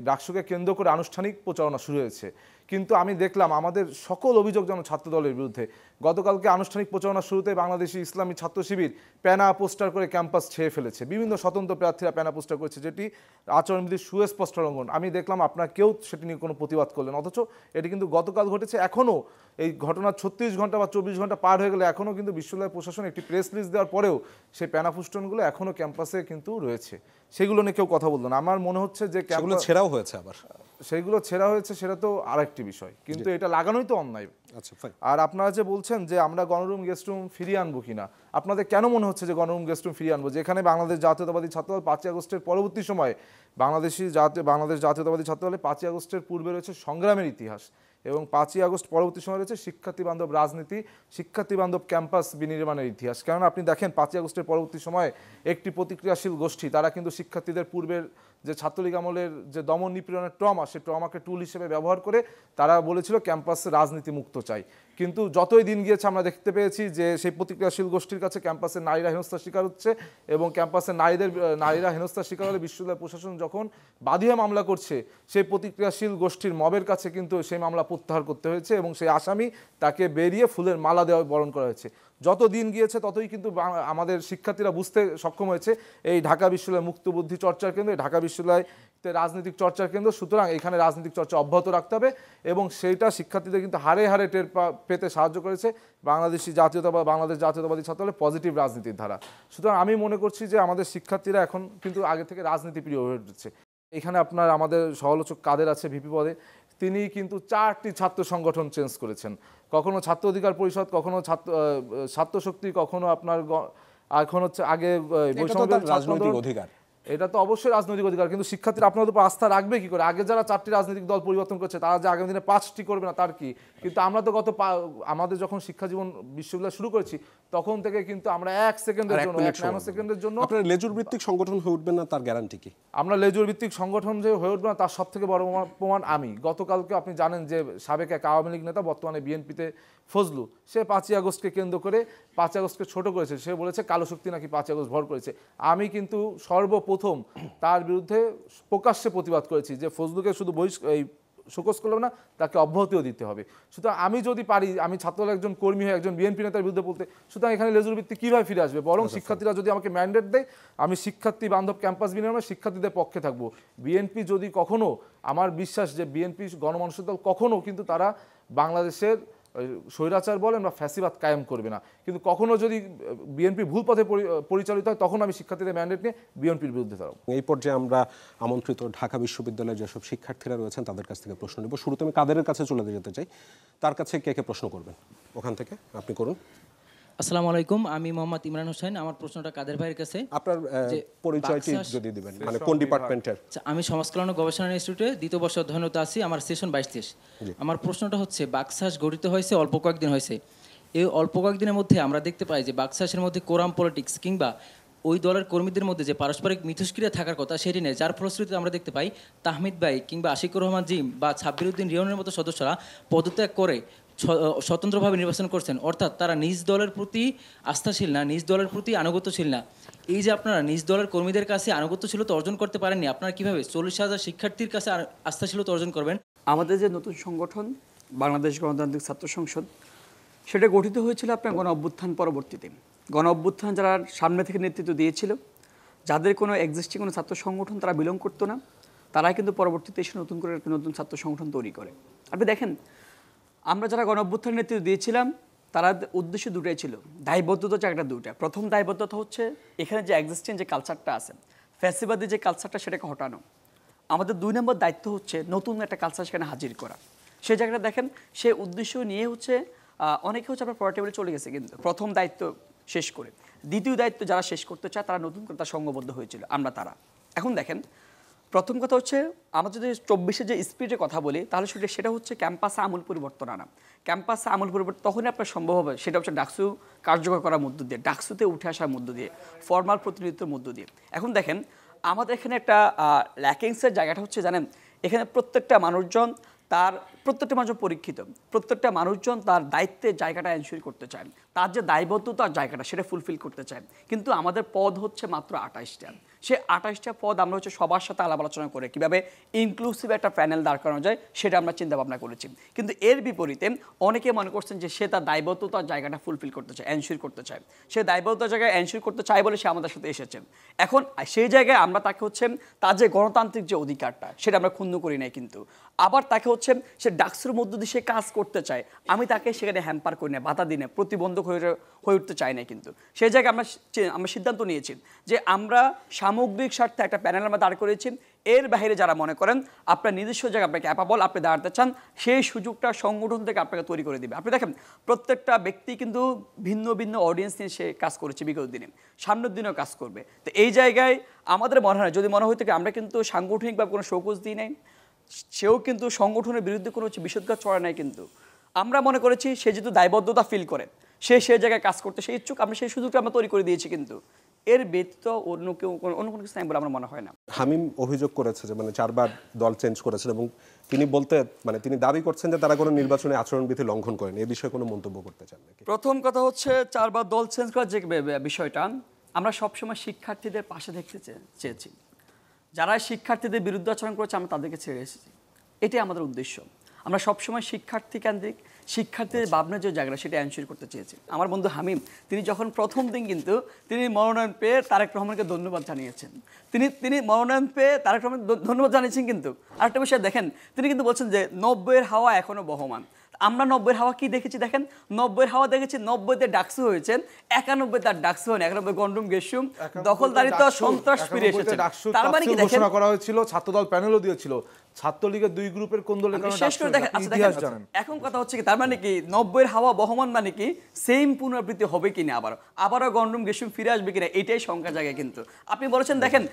ডাকসুকে কেন্দ্র করে আনুষ্ঠানিক প্রচারণা শুরু হয়েছে, কিন্তু আমি দেখলাম আমাদের সকল অভিযোগ যেন ছাত্রদলের বিরুদ্ধে। গতকালকে আনুষ্ঠানিক প্রচারণা শুরুতে বাংলাদেশি ইসলামী ছাত্র শিবির প্যানা পোস্টার করে ক্যাম্পাস ছেয়ে ফেলেছে, বিভিন্ন স্বতন্ত্র প্রার্থীরা প্যানা পোস্টার করেছে, যেটি আচরণবিধির সুস্পষ্ট লঙ্ঘন। আমি দেখলাম আপনারা কেউ সেটি নিয়ে কোনো প্রতিবাদ করলেন, অথচ এটি কিন্তু গতকাল ঘটেছে। এখনও এই ঘটনার 36 ঘন্টা বা 24 ঘন্টা পার হয়ে গেলে এখনও কিন্তু বিশ্ববিদ্যালয় প্রশাসন একটি প্রেস রিলিজ দেওয়ার পরেও সেই প্যানা ফুস্টনগুলো এখনও ক্যাম্পাসে কিন্তু রয়েছে, সেগুলো নিয়ে কেউ কথা বললো না। আমার মনে হচ্ছে যে সেগুলো ছেঁড়াও হয়েছে, আবার সেইগুলো ছেঁড়া হয়েছে, সেটা তো আরেকটি বিষয়, কিন্তু এটা লাগানোই তো অন্যায়। আচ্ছা, ফাইন। আর আপনারা যে বলছেন যে আমরা গণরুম গেস্টরুম ফিরিয়ে আনবো কিনা, আপনাদের কেন মনে হচ্ছে যে গণরুম গেস্টরুম ফিরিয়ে আনবো, যেখানে বাংলাদেশ জাতীয়তাবাদী ছাত্রদল 5ই আগস্টের পরবর্তী সময়ে বাংলাদেশ জাতীয়তাবাদী ছাত্রদলে 5ই আগস্টের পূর্বে রয়েছে সংগ্রামের ইতিহাস, এবং 5ই আগস্ট পরবর্তী সময় রয়েছে শিক্ষার্থী বান্ধব রাজনীতি, শিক্ষার্থী বান্ধব ক্যাম্পাস বিনির্মাণের ইতিহাস। কেননা আপনি দেখেন 5ই আগস্টের পরবর্তী সময়ে একটি প্রতিক্রিয়াশীল গোষ্ঠী, তারা কিন্তু শিক্ষার্থীদের পূর্বের যে ছাত্রলীগ আমলের যে দমন নিপীড়নের ট্রমা, সেই ট্রমাকে টুল হিসেবে ব্যবহার করে তারা বলেছিল ক্যাম্পাসে রাজনীতি মুক্ত চাই। কিন্তু যতই দিন গিয়েছে আমরা দেখতে পেয়েছি যে সেই প্রতিক্রিয়াশীল গোষ্ঠীর কাছে ক্যাম্পাসে নারীরা হেনস্থার শিকার হচ্ছে, এবং ক্যাম্পাসে নারীরা হেনস্থার শিকার হলে বিশ্ববিদ্যালয় প্রশাসন যখন বাদী মামলা করছে, সেই প্রতিক্রিয়াশীল গোষ্ঠীর মবের কাছে কিন্তু সেই মামলা প্রত্যাহার করতে হয়েছে এবং সেই আসামি তাকে বেরিয়ে ফুলের মালা দেওয়া বরণ করা হয়েছে। যত দিন গিয়েছে ততই কিন্তু আমাদের শিক্ষার্থীরা বুঝতে সক্ষম হয়েছে এই ঢাকা বিশ্ববিদ্যালয় মুক্ত বুদ্ধি চর্চার কেন্দ্র, এই ঢাকা বিশ্ববিদ্যালয়তে রাজনৈতিক চর্চার কেন্দ্র। সুতরাং এখানে রাজনৈতিক চর্চা অব্যাহত রাখতে হবে এবং সেইটা শিক্ষার্থীদের কিন্তু হারে হারে টের পেতে সাহায্য করেছে বাংলাদেশি জাতীয়তাবাদ, বাংলাদেশ জাতীয়তাবাদী ছাত্রদলের পজিটিভ রাজনীতির ধারা। সুতরাং আমি মনে করছি যে আমাদের শিক্ষার্থীরা এখন কিন্তু আগে থেকে রাজনীতি প্রিয় হয়ে উঠছে। এখানে আপনার আমাদের সহলোচক কাদের আছে ভিপি পদে, তিনি কিন্তু 4টি ছাত্র সংগঠন চেঞ্জ করেছেন, কখনো ছাত্র অধিকার পরিষদ, কখনো ছাত্র শক্তি, কখনো আপনার এখন হচ্ছে আগে রাজনৈতিক অধিকার। এটা তো অবশ্যই রাজনৈতিক অধিকার, কিন্তু শিক্ষার্থীরা আপনাদের উপর আস্থা রাখবে কি করে? আগে যারা 4টি রাজনৈতিক দল পরিবর্তন করছে তারা যে আগামী দিনে 5টি করবে না তার কি? কিন্তু আমরা তো আমাদের যখন শিক্ষা জীবন বিশ্ববিদ্যালয় শুরু করেছি তখন থেকে কিন্তু আমরা 1 সেকেন্ডের জন্য, 1 ন্যানো সেকেন্ডের জন্য আপনার লেজুর ভিত্তিক সংগঠন হয়ে উঠবেন না, তার গ্যারান্টি কি? আমরা লেজুর ভিত্তিক সংগঠন যে হয়ে উঠবে না তার সব থেকে বড় প্রমাণ আমি গতকালকে, আপনি জানেন যে সাবেক এক আওয়ামী লীগ নেতা বর্তমানে বিএনপিতে ফজলু, সে 5ই আগস্টকে কেন্দ্র করে 5ই আগস্টকে ছোট করেছে, সে বলেছে কালো শক্তি নাকি 5ই আগস্ট ভর করেছে। আমি কিন্তু সর্বপ্রথম তার বিরুদ্ধে প্রকাশ্যে প্রতিবাদ করেছি যে ফজলুকে শুধু শোকজ করলাম না, তাকে অব্যাহতিও দিতে হবে। সুতরাং আমি যদি পারি, আমি ছাত্রদলের একজন কর্মী হয়ে একজন বিএনপি নেতার বিরুদ্ধে বলতে, সুতরাং এখানে লেজুর ভিত্তি কীভাবে ফিরে আসবে? বরং শিক্ষার্থীরা যদি আমাকে ম্যান্ডেট দেয়, আমি শিক্ষার্থী বান্ধব ক্যাম্পাস বিনির্মাণে শিক্ষার্থীদের পক্ষে থাকবো। বিএনপি যদি কখনো, আমার বিশ্বাস যে বিএনপি গণমানুষের দল কখনো কিন্তু তারা বাংলাদেশের স্বৈরাচার বলেন বা ফ্যাসিবাদ কায়েম করবে না, কিন্তু কখনো যদি বিএনপি ভুল পথে পরিচালিত হয় তখন আমি শিক্ষার্থীদের ম্যান্ডেট নিয়ে বিএনপির বিরুদ্ধে দাঁড়াবো। এই পর্যায়ে আমরা আমন্ত্রিত ঢাকা বিশ্ববিদ্যালয়ের যেসব শিক্ষার্থীরা রয়েছেন তাদের কাছ থেকে প্রশ্ন নেব। শুরুতে আমি কাদেরের কাছে চলে যেতে চাই, তার কাছে কে কে প্রশ্ন করবেন ওখান থেকে আপনি করুন। আসসালামু আলাইকুম, আমি মোহাম্মদ ইমরান হোসেন। আমার প্রশ্নটা কাদের ভাইয়ের কাছে। আপনার পরিচয়টি যদি দিবেন, মানে কোন ডিপার্টমেন্টের? আমি সমাজ কল্যাণ ও গবেষণা ইনস্টিটিউটে 2য় বর্ষে অধ্যয়নরত আছি, আমার সেশন 22-23। আমার প্রশ্নটা হচ্ছে, বাকশাস গঠিত হয়েছে অল্প কয়েকদিন হয়েছে, এই অল্প কয়েকদিনের মধ্যে আমরা দেখতে পাই যে বাকশাসের মধ্যে কোরাম পলিটিক্স কিংবা ওই দলের কর্মীদের মধ্যে যে পারস্পরিক মিথস্ক্রিয়া থাকার কথা সেটি নেই, যার ফলশ্রুতিতে আমরা দেখতে পাই তাহমিদ ভাই কিংবা আশিকুর রহমান জিম বা সাব্বির উদ্দিন রিয়নের মতো সদস্যরা পদত্যাগ করে স্বতন্ত্রভাবে নির্বাচন করছেন, অর্থাৎ তারা নিজ দলের প্রতি আস্থাশীল না, নিজ দলের প্রতি আনুগত্যশীল না। এই যে আপনারা নিজ দলের কর্মীদের কাছে আনুগত্যশীলতা অর্জন করতে পারেননি, আপনারা কীভাবে 40,000 শিক্ষার্থীর কাছে আস্থাশীলতা অর্জন করবেন? আমাদের যে নতুন সংগঠন বাংলাদেশ গণতান্ত্রিক ছাত্র সংসদ, সেটা গঠিত হয়েছিল আপনার গণ অভ্যুত্থান পরবর্তীতে। গণ অভ্যুত্থান যারা সামনে থেকে নেতৃত্ব দিয়েছিল, যাদের কোনো এক্সিস্টিং কোনো ছাত্র সংগঠন তারা বিলং করতো না, তারাই কিন্তু পরবর্তীতে এসে নতুন করে একটা নতুন ছাত্র সংগঠন তৈরি করে। আপনি দেখেন, আমরা যারা গণ অভ্যুত্থানের নেতৃত্ব দিয়েছিলাম তারা উদ্দেশ্য দুটাই ছিল, দায়বদ্ধতা জায়গাটা দুটা। প্রথম দায়বদ্ধতা হচ্ছে এখানে যে এক্সিস্টিং যে কালচারটা আছে, ফ্যাসিবাদী যে কালচারটা, সেটাকে হটানো। আমাদের 2 নম্বর দায়িত্ব হচ্ছে নতুন একটা কালচার সেখানে হাজির করা। সেই জায়গাটা দেখেন, সে উদ্দেশ্য নিয়ে হচ্ছে অনেকে হচ্ছে আপনার পরের টেবিলে চলে গেছে, কিন্তু প্রথম দায়িত্ব শেষ করে দ্বিতীয় দায়িত্ব যারা শেষ করতে চায় তারা নতুন করে তার সঙ্গবদ্ধ হয়েছিল, আমরা তারা। এখন দেখেন, প্রথম কথা হচ্ছে আমরা যদি 24-এ যে স্পিডের কথা বলি, তাহলে সেটা হচ্ছে ক্যাম্পাসে আমূল পরিবর্তন আনা। ক্যাম্পাসে আমূল পরিবর্তন তখনই আপনার সম্ভব হবে, সেটা হচ্ছে ডাকসু কার্যকর করার মধ্য দিয়ে, ডাকসুতে উঠে আসার মধ্য দিয়ে, ফর্মাল প্রতিনিধিত্বের মধ্য দিয়ে। এখন দেখেন, আমাদের এখানে একটা ল্যাকিংসের জায়গাটা হচ্ছে জানেন, এখানে প্রত্যেকটা মানুষজন পরীক্ষিত, প্রত্যেকটা মানুষজন তার দায়িত্বের জায়গাটা এনশিওর করতে চায়, তার যে দায়বদ্ধতার জায়গাটা সেটা ফুলফিল করতে চায়। কিন্তু আমাদের পদ হচ্ছে মাত্র 28টা। সে 28টা পদ আমরা হচ্ছে সবার সাথে আলাপ আলোচনা করে কীভাবে ইনক্লুসিভ একটা প্যানেল দাঁড় করানো যায় সেটা আমরা চিন্তা ভাবনা করেছি। কিন্তু এর বিপরীতে অনেকে মনে করছেন যে সে তার দায়বদ্ধতার জায়গাটা ফুলফিল করতে চায়, এনশিওর করতে চায়। সে দায়বদ্ধতার জায়গায় এনশিওর করতে চায় বলে সে আমাদের সাথে এসেছে। এখন সেই জায়গায় আমরা তাকে হচ্ছে তার যে গণতান্ত্রিক যে অধিকারটা সেটা আমরা ক্ষুণ্ণ করি নাই, কিন্তু আবার তাকে হচ্ছে সে ডাকসুর মধ্য দিয়ে সে কাজ করতে চায়, আমি তাকে সেখানে হ্যাম্পার করি না, বাধা দিই না, প্রতিবন্ধক হয়ে উঠতে চাই না। কিন্তু সেই জায়গায় আমরা সিদ্ধান্ত নিয়েছি যে আমরা সামগ্রিক স্বার্থে একটা প্যানেল আমরা দাঁড় করেছি। এর বাইরে যারা মনে করেন আপনার নিজস্ব জায়গায় আপনাকে ক্যাপাবল, আপনি দাঁড়াতে চান, সেই সুযোগটা সংগঠন থেকে আপনাকে তৈরি করে দিবে। আপনি দেখেন, প্রত্যেকটা ব্যক্তি কিন্তু ভিন্ন ভিন্ন অডিয়েন্স নিয়ে সে কাজ করেছে বিগত দিনে, সামনের দিনেও কাজ করবে। তো এই জায়গায় আমাদের মনে হয়, যদি মনে হয়ে থাকে আমরা কিন্তু সাংগঠনিকভাবে কোনো শোকজ দিই নাই, সেও কিন্তু সংগঠনের বিরুদ্ধে কোনো বিষোদ্গার চড়া নাই, কিন্তু আমরা মনে করেছি সে যেহেতু দায়বদ্ধতা ফিল করে সে জায়গায় কাজ করতে সে ইচ্ছুক, আমরা সেই সুযোগটা আমরা তৈরি করে দিয়েছি, কিন্তু এর ব্যতীত অন্য কোনো কিছু নাই বলে আমার মনে হয় না। হামিম অভিযোগ করেছে যে মানে 4 বার দল চেঞ্জ করেছেন এবং তিনি তিনি দাবি করছেন যে তারা কোনো নির্বাচনী আচরণবিধি লঙ্ঘন করেন। এই বিষয়ে কোনো মন্তব্য করতে চান নাকি? প্রথম কথা হচ্ছে 4 বার দল চেঞ্জ করার যে বিষয়টা, আমরা সবসময় শিক্ষার্থীদের পাশে দেখতে চেয়েছি। যারা শিক্ষার্থীদের বিরুদ্ধে আচরণ করেছে আমরা তাদেরকে ছেড়ে এসেছি, এটাই আমাদের উদ্দেশ্য। আমরা সবসময় শিক্ষার্থী কেন্দ্রিক, শিক্ষার্থীদের ভাবনার যে জায়গাটা সেটা এনশিওর করতে চেয়েছি। আমার বন্ধু হামিম তিনি যখন প্রথম দিন কিন্তু তিনি মনোনয়ন পেয়ে তারেক রহমানকে ধন্যবাদ জানিয়েছেন, তিনি মনোনয়ন পেয়ে তারেক রহমান ধন্যবাদ জানিয়েছেন। কিন্তু আরেকটা বিষয় দেখেন, তিনি কিন্তু বলছেন যে 90-এর হাওয়া এখনো বহমান। আমরা 90-এর হাওয়া কি দেখেছি দেখেন, 90-এর হাওয়া দেখেছি 90-তে ডাকসু হয়েছেন, 91 তার ডাকসু হয়নি, 91 গন্ডুম গেসুম দখলদারিত্ব সন্ত্রাস ফিরে এসেছে। তার মানে কি দেখেন, ঘোষণা করা হয়েছিল, ছাত্রদল প্যানেলও দিয়েছিল, ছাত্রলীগের 2 গ্রুপের কোন দলের কারণে শেষ করে দেখেন। আচ্ছা দেখেন, এখন কথা হচ্ছে কি, তার মানে কি 90-এর হাওয়া বহমান মানে কি সেম পুনরাবৃত্তি হবে কিনা, আবারও গন্ডুম গেসুম ফিরে আসবে কিনা, এটাই শঙ্কা জায়গা। কিন্তু আপনি বলেছেন দেখেন,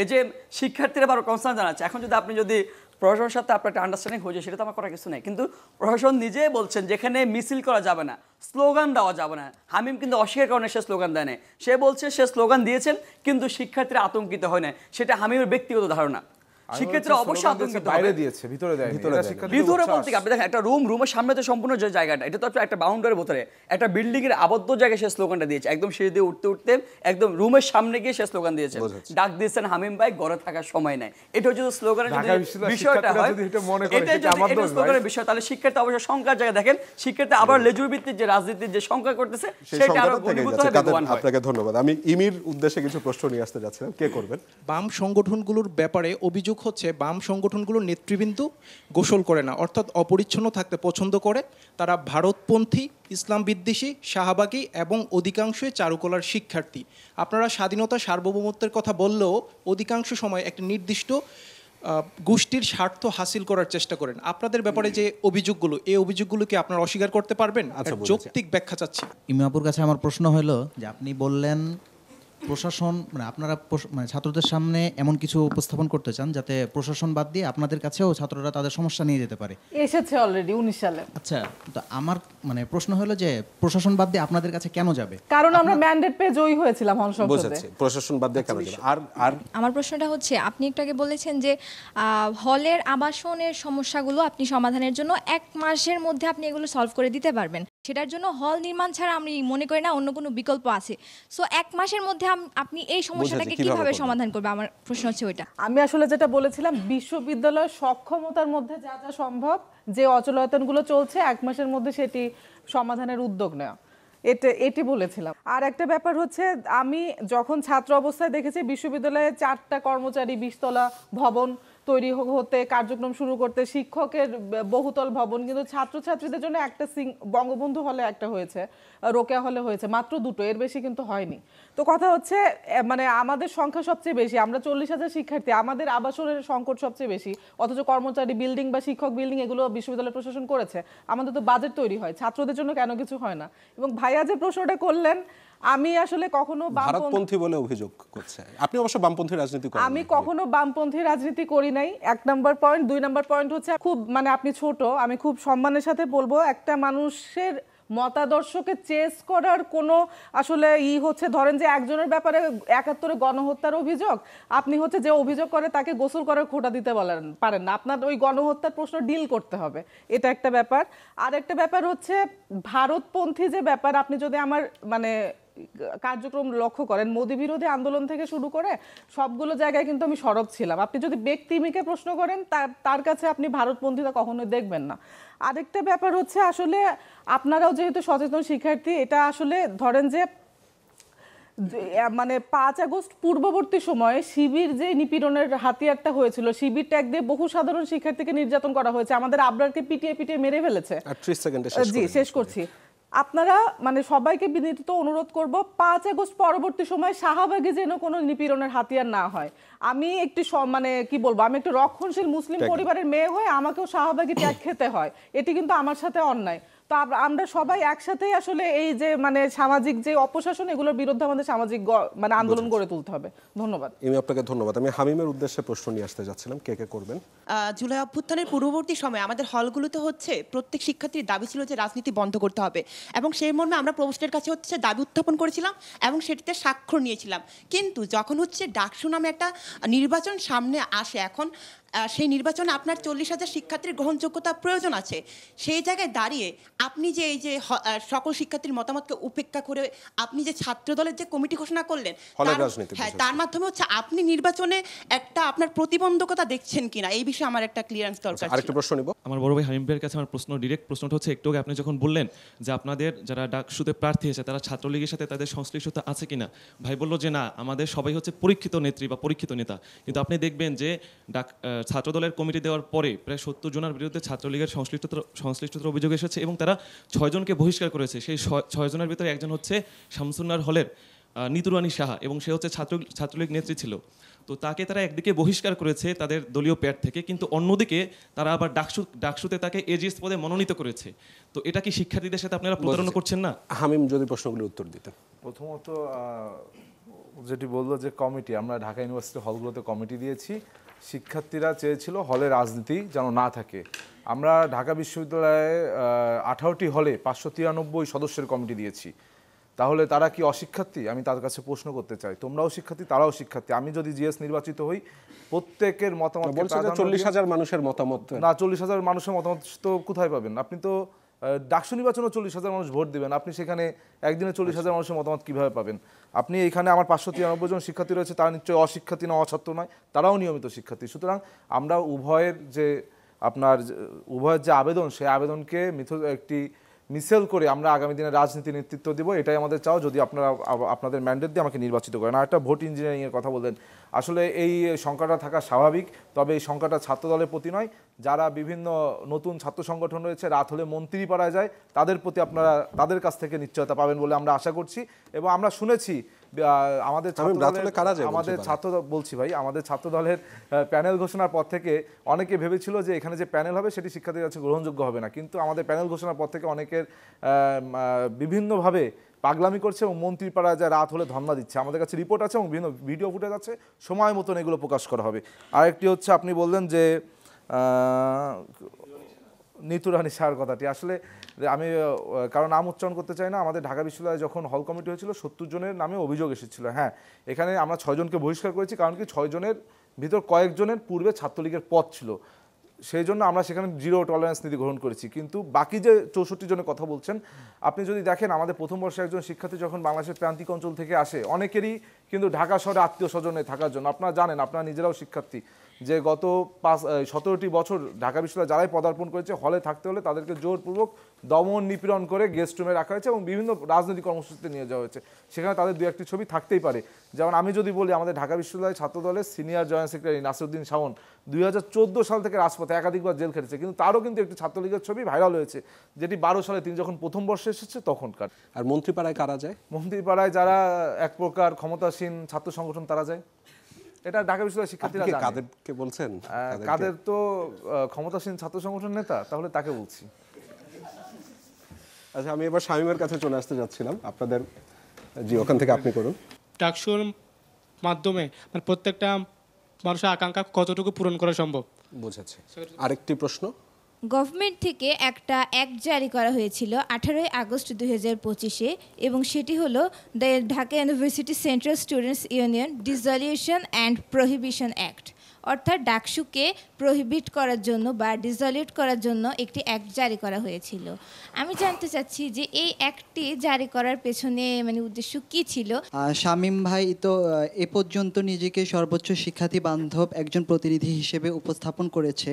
এই যে শিক্ষার্থীরা আবার কনসার্ন জানাচ্ছে, এখন আপনি যদি প্রশাসনের সাথে আপনার একটা আন্ডারস্ট্যান্ডিং হয়ে যায় সেটা তো আমার করার কিছু নেই, কিন্তু প্রশাসন নিজেই বলছেন যেখানে মিছিল করা যাবে না, স্লোগান দেওয়া যাবে না। হামিম কিন্তু অস্বীকার কারণে সে স্লোগান দেয় না, সে বলছে সে স্লোগান দিয়েছেন কিন্তু শিক্ষার্থীরা আতঙ্কিত হয় না, সেটা হামিমের ব্যক্তিগত ধারণা। শিক্ষার্থীরা অবশ্যই আতঙ্কিত বাইরে দিয়েছে, ভিতরে দেয়নি। ভিতরে বলতে আপনি দেখেন একটা রুমের সামনে তো সম্পূর্ণ যে জায়গাটা, এটা তো একটা বাউন্ডারির ভিতরে একটা বিল্ডিং এর আবদ্ধ জায়গায় সে স্লোগানটা দিয়েছে, একদম সিঁড়ি দিয়ে উঠতে একদম রুমের সামনে গিয়ে সে স্লোগান দিয়েছে, ডাক দিয়েছেন হামিম ভাই ঘরে থাকার সময় নাই। এটা হচ্ছে স্লোগানের বিষয়টা হয়, এটা যদি স্লোগানের বিষয়, তাহলে শিক্ষার্থী অবশ্যই সংখ্যার জায়গায় দেখেন শিক্ষার্থী আবার লেজুর ভিত্তিক যে রাজনীতির যে সংখ্যা করতেছে সেটা আরো ঘনীভূত হয়, বেগবান হয়। আপনাকে ধন্যবাদ। আমি ইমির উদ্দেশ্যে কিছু প্রশ্ন নিয়ে আসতে যাচ্ছিলাম, কে করবেন? বাম সংগঠনগুলোর ব্যাপারে অভিযোগ হচ্ছে বাম সংগঠনগুলোর নেতৃবৃন্দ গোসল করে না, অর্থাৎ অপরিচ্ছন্ন থাকতে পছন্দ করে। তারা ভারতপন্থী, ইসলাম বিদ্বেষী, শাহবাগী এবং অধিকাংশই চারুকলার শিক্ষার্থী। আপনারা স্বাধীনতা সার্বভৌমত্বের কথা বললেও অধিকাংশ সময় একটা নির্দিষ্ট গোষ্ঠীর স্বার্থ হাসিল করার চেষ্টা করেন। আপনাদের ব্যাপারে যে অভিযোগগুলো, এই অভিযোগগুলোকে আপনারা অস্বীকার করতে পারবেন? যৌক্তিক ব্যাখ্যা চাচ্ছি। ইমাপুর কাছে আমার প্রশ্ন হলো যে আপনি বললেন প্রশাসন মানে আপনারা মানে ছাত্রদের সামনে এমন কিছু উপস্থাপন করতে চান যাতে প্রশাসন বাদ দিয়ে আপনাদের কাছেও ছাত্ররা তাদের সমস্যা নিয়ে যেতে পারে। এসেছে অলরেডি 19 সালে। আচ্ছা, তো আমার মানে প্রশ্ন হলো যে প্রশাসন বাদ দিয়ে আপনাদের কাছে কেন যাবে? কারণ আমরা ম্যান্ডেট পেয়ে জয়ী হয়েছিলাম হল সংসদে। বুঝেছি, প্রশাসন বাদ দিয়ে কেন যাবে। আর আমার প্রশ্নটা হচ্ছে, আপনি একটু আগে বলেছেন যে হলের আবাসনের সমস্যাগুলো আপনি সমাধানের জন্য 1 মাসের মধ্যে আপনি এগুলো সলভ করে দিতে পারবেন। সেটার জন্য হল নির্মাণ ছাড়া আমি মনে করি না অন্য কোনো বিকল্প আছে। সো 1 মাসের মধ্যে আপনি এই সমস্যাটাকে কিভাবে সমাধান করবে, আমার প্রশ্ন হচ্ছে ওইটা। আমি আসলে যেটা বলেছিলাম, বিশ্ববিদ্যালয়ের সক্ষমতার মধ্যে যা যা সম্ভব, যে অচলায়তনগুলো চলছে 1 মাসের মধ্যে সেটি সমাধানের উদ্যোগ নেওয়া, এটি বলেছিলাম। আর একটা ব্যাপার হচ্ছে, আমি যখন ছাত্র অবস্থায় দেখেছি বিশ্ববিদ্যালয়ে 4টা কর্মচারী 20 তলা ভবন তৈরি হতে, কার্যক্রম শুরু করতে, শিক্ষকের বহুতল ভবন, কিন্তু ছাত্রছাত্রীদের জন্য একটা বঙ্গবন্ধু হলে একটা হয়েছে, রোকেয়া হলে হয়েছে, মাত্র 2টো, এর বেশি কিন্তু হয়নি। তো কথা হচ্ছে মানে আমাদের সংখ্যা সবচেয়ে বেশি, আমরা 40,000 শিক্ষার্থী, আমাদের আবাসনের সংকট সবচেয়ে বেশি, অথচ কর্মচারী বিল্ডিং বা শিক্ষক বিল্ডিং এগুলো বিশ্ববিদ্যালয় প্রশাসন করেছে। আমাদের তো বাজেট তৈরি হয়, ছাত্রদের জন্য কেন কিছু হয় না? এবং ভাইয়া যে প্রশ্নটা করলেন, আমি আসলে কখনো ভারতপন্থী বলে অভিযোগ করছে, আপনি অবশ্য বামপন্থী রাজনীতি করেন। আমি কখনো বামপন্থী রাজনীতি করি নাই, 1 নাম্বার পয়েন্ট। 2 নাম্বার পয়েন্ট হচ্ছে, খুব মানে আপনি ছোট, আমি খুব সম্মানের সাথে বলবো, একটা মানুষের মতাদর্শকে চেস করার কোনো আসলে হচ্ছে, ধরেন যে একজনের ব্যাপারে 71-এ গণহত্যার অভিযোগ, আপনি হচ্ছে যে অভিযোগ করে তাকে গোসল করার খোঁটা দিতে পারেন না, আপনার ওই গণহত্যার প্রশ্ন ডিল করতে হবে, এটা একটা ব্যাপার। আর একটা ব্যাপার হচ্ছে ভারতপন্থী যে ব্যাপার, আপনি যদি আমার মানে কার্যক্রম লক্ষ্য করেন, মোদী বিরোধী আন্দোলন থেকে শুরু করে সবগুলো জায়গায় কিন্তু আমি সরব ছিলাম। আপনি যদি ব্যক্তিমিকে প্রশ্ন করেন, তার কাছে আপনি ভারতপন্থীতা কখনোই দেখবেন না। আরেকটা ব্যাপার হচ্ছে, আসলে আপনারাও যেহেতু সচেতন শিক্ষার্থী, এটা আসলে ধরেন যে মানে 5 আগস্ট পূর্ববর্তী সময়ে শিবির যে নিপীড়নের হাতিয়ারটা হয়েছিল, শিবির ট্যাগ দিয়ে বহু সাধারণ শিক্ষার্থীকে নির্যাতন করা হয়েছে, আমাদের আবরারকে পিটিয়ে মেরে ফেলেছে। 30 সেকেন্ডে শেষ করছি। আপনারা মানে সবাইকে বিনীত অনুরোধ করব, 5 আগস্ট পরবর্তী সময় শাহবাগে যেন কোনো নিপীড়নের হাতিয়ার না হয়। আমি একটি মানে কি বলবো, আমি একটু রক্ষণশীল মুসলিম পরিবারের মেয়ে হয়ে আমাকেও শাহবাগী ট্যাগ খেতে হয়, এটি কিন্তু আমার সাথে অন্যায়। তো তো আমরা সবাই একসাথেই আসলে এই যে মানে সামাজিক যে অপশাসন এগুলোর বিরুদ্ধে আমাদের সামাজিক মানে আন্দোলন গড়ে তুলতে হবে। ধন্যবাদ। আপনাকে ধন্যবাদ। আমি হামিমের উদ্দেশ্যে প্রশ্ন নিয়ে আসতে যাচ্ছিলাম, কে করবেন? জুলাই অভ্যুত্থানের পূর্ববর্তী সময়ে আমাদের হলগুলোতে হচ্ছে প্রত্যেক শিক্ষার্থীর দাবি ছিল যে রাজনীতি বন্ধ করতে হবে, এবং সেই মর্মে আমরা প্রভোস্টের কাছে হচ্ছে দাবি উত্থাপন করেছিলাম এবং সেটিতে স্বাক্ষর নিয়েছিলাম। কিন্তু যখন হচ্ছে ডাকসু নামে একটা নির্বাচন সামনে আসে, এখন সেই নির্বাচনে আপনার 40,000 শিক্ষার্থীর গ্রহণযোগ্যতা প্রয়োজন আছে। সেই জায়গায় দাঁড়িয়ে আপনি যে এই যে সকল শিক্ষার্থীর মতামতকে উপেক্ষা করে আপনি যে ছাত্র দলের যে কমিটি ঘোষণা করলেন, তার মাধ্যমে হচ্ছে আপনি নির্বাচনে একটা আপনার প্রতিবন্ধকতা দেখছেন কিনা, এই বিষয়ে আমার একটা ক্লিয়ারেন্স দরকার। আরেকটা প্রশ্ন নিব। আমার বড় ভাই হামিম ভাইয়ের কাছে আমার ডিরেক্ট প্রশ্নটা হচ্ছে, একটু আগে আপনি যখন বললেন যে আপনাদের যারা ডাকসুতে প্রার্থী হয়েছে তারা ছাত্রলীগের সাথে তাদের সংশ্লিষ্টতা আছে কিনা, ভাই বললো যে না, আমাদের সবাই হচ্ছে পরীক্ষিত নেত্রী বা পরীক্ষিত নেতা। কিন্তু আপনি দেখবেন যে ছাত্রদলের কমিটি দেওয়ার পরে প্রায় 70 জনের বিরুদ্ধে ছাত্রলীগের সংশ্লিষ্টতার অভিযোগ এসেছে এবং তারা 6 জনকে বহিষ্কার করেছে। সেই 6 জনের ভিতরে একজন হচ্ছে শামসুন্নার হলের নিতুরানী সাহা, এবং সে হচ্ছে ছাত্রলীগ নেত্রী ছিল। তো তাকে তারা একদিকে বহিষ্কার করেছে তাদের দলীয় প্যাড থেকে, কিন্তু অন্যদিকে তারা আবার ডাকসুতে তাকে এজিএস পদে মনোনীত করেছে। তো এটা কি শিক্ষার্থীদের সাথে আপনারা প্রতারণা করছেন না? হামিম যদি প্রশ্নগুলোর উত্তর দিতেন। প্রথমত যেটি বললো যে কমিটি, আমরা ঢাকা ইউনিভার্সিটি হলগুলোতে কমিটি দিয়েছি। শিক্ষার্থীরা চেয়েছিল হলে রাজনীতি যেন না থাকে। আমরা ঢাকা বিশ্ববিদ্যালয়ে 18টি হলে 593 সদস্যের কমিটি দিয়েছি। তাহলে তারা কি অশিক্ষার্থী? আমি তার কাছে প্রশ্ন করতে চাই। তোমরাও শিক্ষার্থী, তারাও শিক্ষার্থী। আমি যদি জিএস নির্বাচিত হই, প্রত্যেকের মতামত 40,000 মানুষের মতামত না, 40,000 মানুষের মতামত তো কোথায় পাবেন? আপনি তো ডাকসু নির্বাচনে 40,000 মানুষ ভোট দিবেন, আপনি সেখানে একদিনে 40,000 মানুষের মতামত কিভাবে পাবেন? আপনি এখানে আমার 593 জন শিক্ষার্থী রয়েছে, তারা নিশ্চয়ই অশিক্ষার্থী না, অছাত্র নয়, তারাও নিয়মিত শিক্ষার্থী। সুতরাং আমরা উভয়ের যে আবেদন, সেই আবেদনকে একটি মিছিল করে আমরা আগামী দিনে রাজনীতি নেতৃত্ব দেব, এটাই আমাদের চাও, যদি আপনারা আপনাদের ম্যান্ডেট দিয়ে আমাকে নির্বাচিত করেন। আর একটা ভোট ইঞ্জিনিয়ারিংয়ের কথা বললেন, আসলে এই সংখ্যাটা থাকা স্বাভাবিক, তবে এই সংখ্যাটা ছাত্র দলের প্রতি নয়, যারা বিভিন্ন নতুন ছাত্র সংগঠন রয়েছে, রাত হলে মন্ত্রী পাড়ায় যায়, তাদের প্রতি আপনারা তাদের কাছ থেকে নিশ্চয়তা পাবেন বলে আমরা আশা করছি। এবং আমরা শুনেছি আমাদের ছাত্র দলের প্যানেল ঘোষণার পর থেকে অনেকে ভেবেছিল যে এখানে যে প্যানেল হবে সেটি শিক্ষার্থীদের কাছে গ্রহণযোগ্য হবে না, কিন্তু আমাদের প্যানেল ঘোষণার পর থেকে অনেকের বিভিন্নভাবে পাগলামি করছে এবং মন্ত্রীপাড়ায় যায় রাত হলে ধর্ণা দিচ্ছে। আমাদের কাছে রিপোর্ট আছে এবং বিভিন্ন ভিডিও ফুটেজ আছে, সময় মতন এগুলো প্রকাশ করা হবে। আরেকটি হচ্ছে, আপনি বললেন যে নিতুরানী সাহার কথাটি, আসলে আমি কারণ নাম উচ্চারণ করতে চাই না। আমাদের ঢাকা বিশ্ববিদ্যালয়ে যখন হল কমিটি হয়েছিল 70 জনের নামে অভিযোগ এসেছিল। হ্যাঁ, এখানে আমরা 6 জনকে বহিষ্কার করেছি, কারণ কি 6 জনের ভিতর কয়েকজনের পূর্বে ছাত্রলীগের পদ ছিল, সেই জন্য আমরা সেখানে জিরো টলারেন্স নীতি গ্রহণ করেছি। কিন্তু বাকি যে 64 জনের কথা বলছেন, আপনি যদি দেখেন, আমাদের প্রথম বর্ষে একজন শিক্ষার্থী যখন বাংলাদেশের প্রান্তিক অঞ্চল থেকে আসে, অনেকেরই কিন্তু ঢাকা শহরে আত্মীয় স্বজনে থাকার জন্য, আপনারা জানেন, আপনারা নিজেরাও শিক্ষার্থী, যে গত 17টি বছর ঢাকা বিশ্ববিদ্যালয়ে যারাই পদার্পণ করেছে, হলে থাকতে হলে তাদেরকে জোরপূর্বক দমন নিপীড়ন করে গেস্ট রুমে রাখা হয়েছে এবং বিভিন্ন রাজনৈতিক কর্মসূচিতে নিয়ে যাওয়া হয়েছে। সেখানে তাদের 2-1টি ছবি থাকতেই পারে। যেমন আমি যদি বলি, আমাদের ঢাকা বিশ্ববিদ্যালয় ছাত্র দলের senior joint secretary Nasiruddin Shaon 2014 সাল থেকে রাজপথে একাধিকবার জেল খেটেছে, কিন্তু তারও কিন্তু একটি ছাত্রলীগের ছবি ভাইরাল হয়েছে, যেটি 12 সালে তিনি যখন প্রথম বর্ষে এসেছে তখনকার। আর মন্ত্রীপাড়ায় কারা যায়? মন্ত্রীপাড়ায় যারা এক প্রকার ক্ষমতাসীন ছাত্র সংগঠন তারা যায়। এটা ঢাকা বিশ্ববিদ্যালয়ের শিক্ষার্থীরা জানে। কাদেরকে বলছেন? কাদের তো ক্ষমতাসীন ছাত্র সংগঠন নেতা, তাহলে তাকে বলছি। আচ্ছা, আমি এবার শামীমের কাছে চলে আসতে যাচ্ছিলাম, আপনাদের জি ওখান থেকে আপনি করুন। ডাকসুর মাধ্যমে মানে প্রত্যেকটা মানুষের আকাঙ্ক্ষা কতটুকু পূরণ করা সম্ভব? বুঝেছি। আরেকটি প্রশ্ন, গভর্নমেন্ট থেকে একটা অ্যাক্ট জারি করা হয়েছিল 18 আগস্ট 2025-এ, এবং সেটি হলো the Dhaka university central students union dissolution and prohibition act, অর্থাৎ ডাকসুকে প্রহিবিট করার জন্য বা ডিসলিউট করার জন্য একটি অ্যাক্ট জারি করা হয়েছিল। আমি জানতে চাচ্ছি যে এই অ্যাক্টটি জারি করার পেছনে মানে উদ্দেশ্য কী ছিল? শামীম ভাই তো এ পর্যন্ত নিজেকে সর্বোচ্চ শিক্ষার্থী বান্ধব একজন প্রতিনিধি হিসেবে উপস্থাপন করেছে।